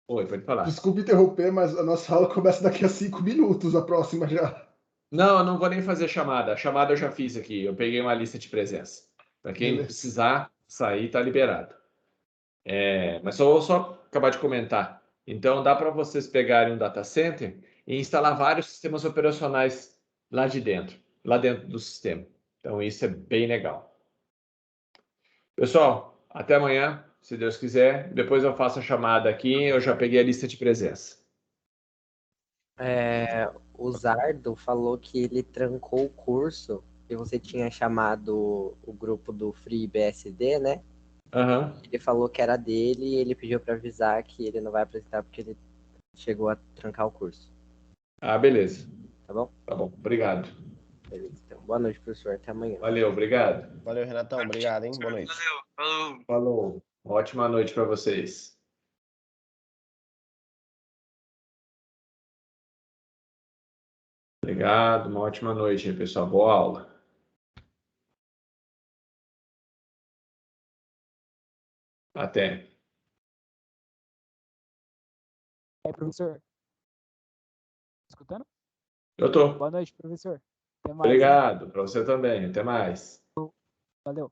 Oi, pode falar. Desculpe interromper, mas a nossa aula começa daqui a 5 minutos, a próxima já. Não, eu não vou nem fazer chamada. A chamada eu já fiz aqui. Eu peguei uma lista de presença. Para quem precisar sair, está liberado. Mas só vou acabar de comentar. Então, dá para vocês pegarem um data center e instalar vários sistemas operacionais lá dentro do sistema. Então, isso é bem legal. Pessoal, até amanhã, se Deus quiser. Depois eu faço a chamada aqui. Eu já peguei a lista de presença. O Zardo falou que ele trancou o curso que você tinha chamado o grupo do FreeBSD, né? Uhum. Ele falou que era dele e ele pediu para avisar que ele não vai apresentar porque ele chegou a trancar o curso. Ah, beleza. Tá bom? Tá bom, obrigado. Beleza, então. Boa noite, professor. Até amanhã. Valeu, obrigado. Valeu, Renatão. Obrigado, hein? Boa noite. Valeu, falou. Falou. Ótima noite para vocês. Obrigado, uma ótima noite, hein, pessoal. Boa aula. Até. Professor. Escutando? Eu tô. Boa noite, professor. Até mais. Obrigado, para você também. Até mais. Valeu.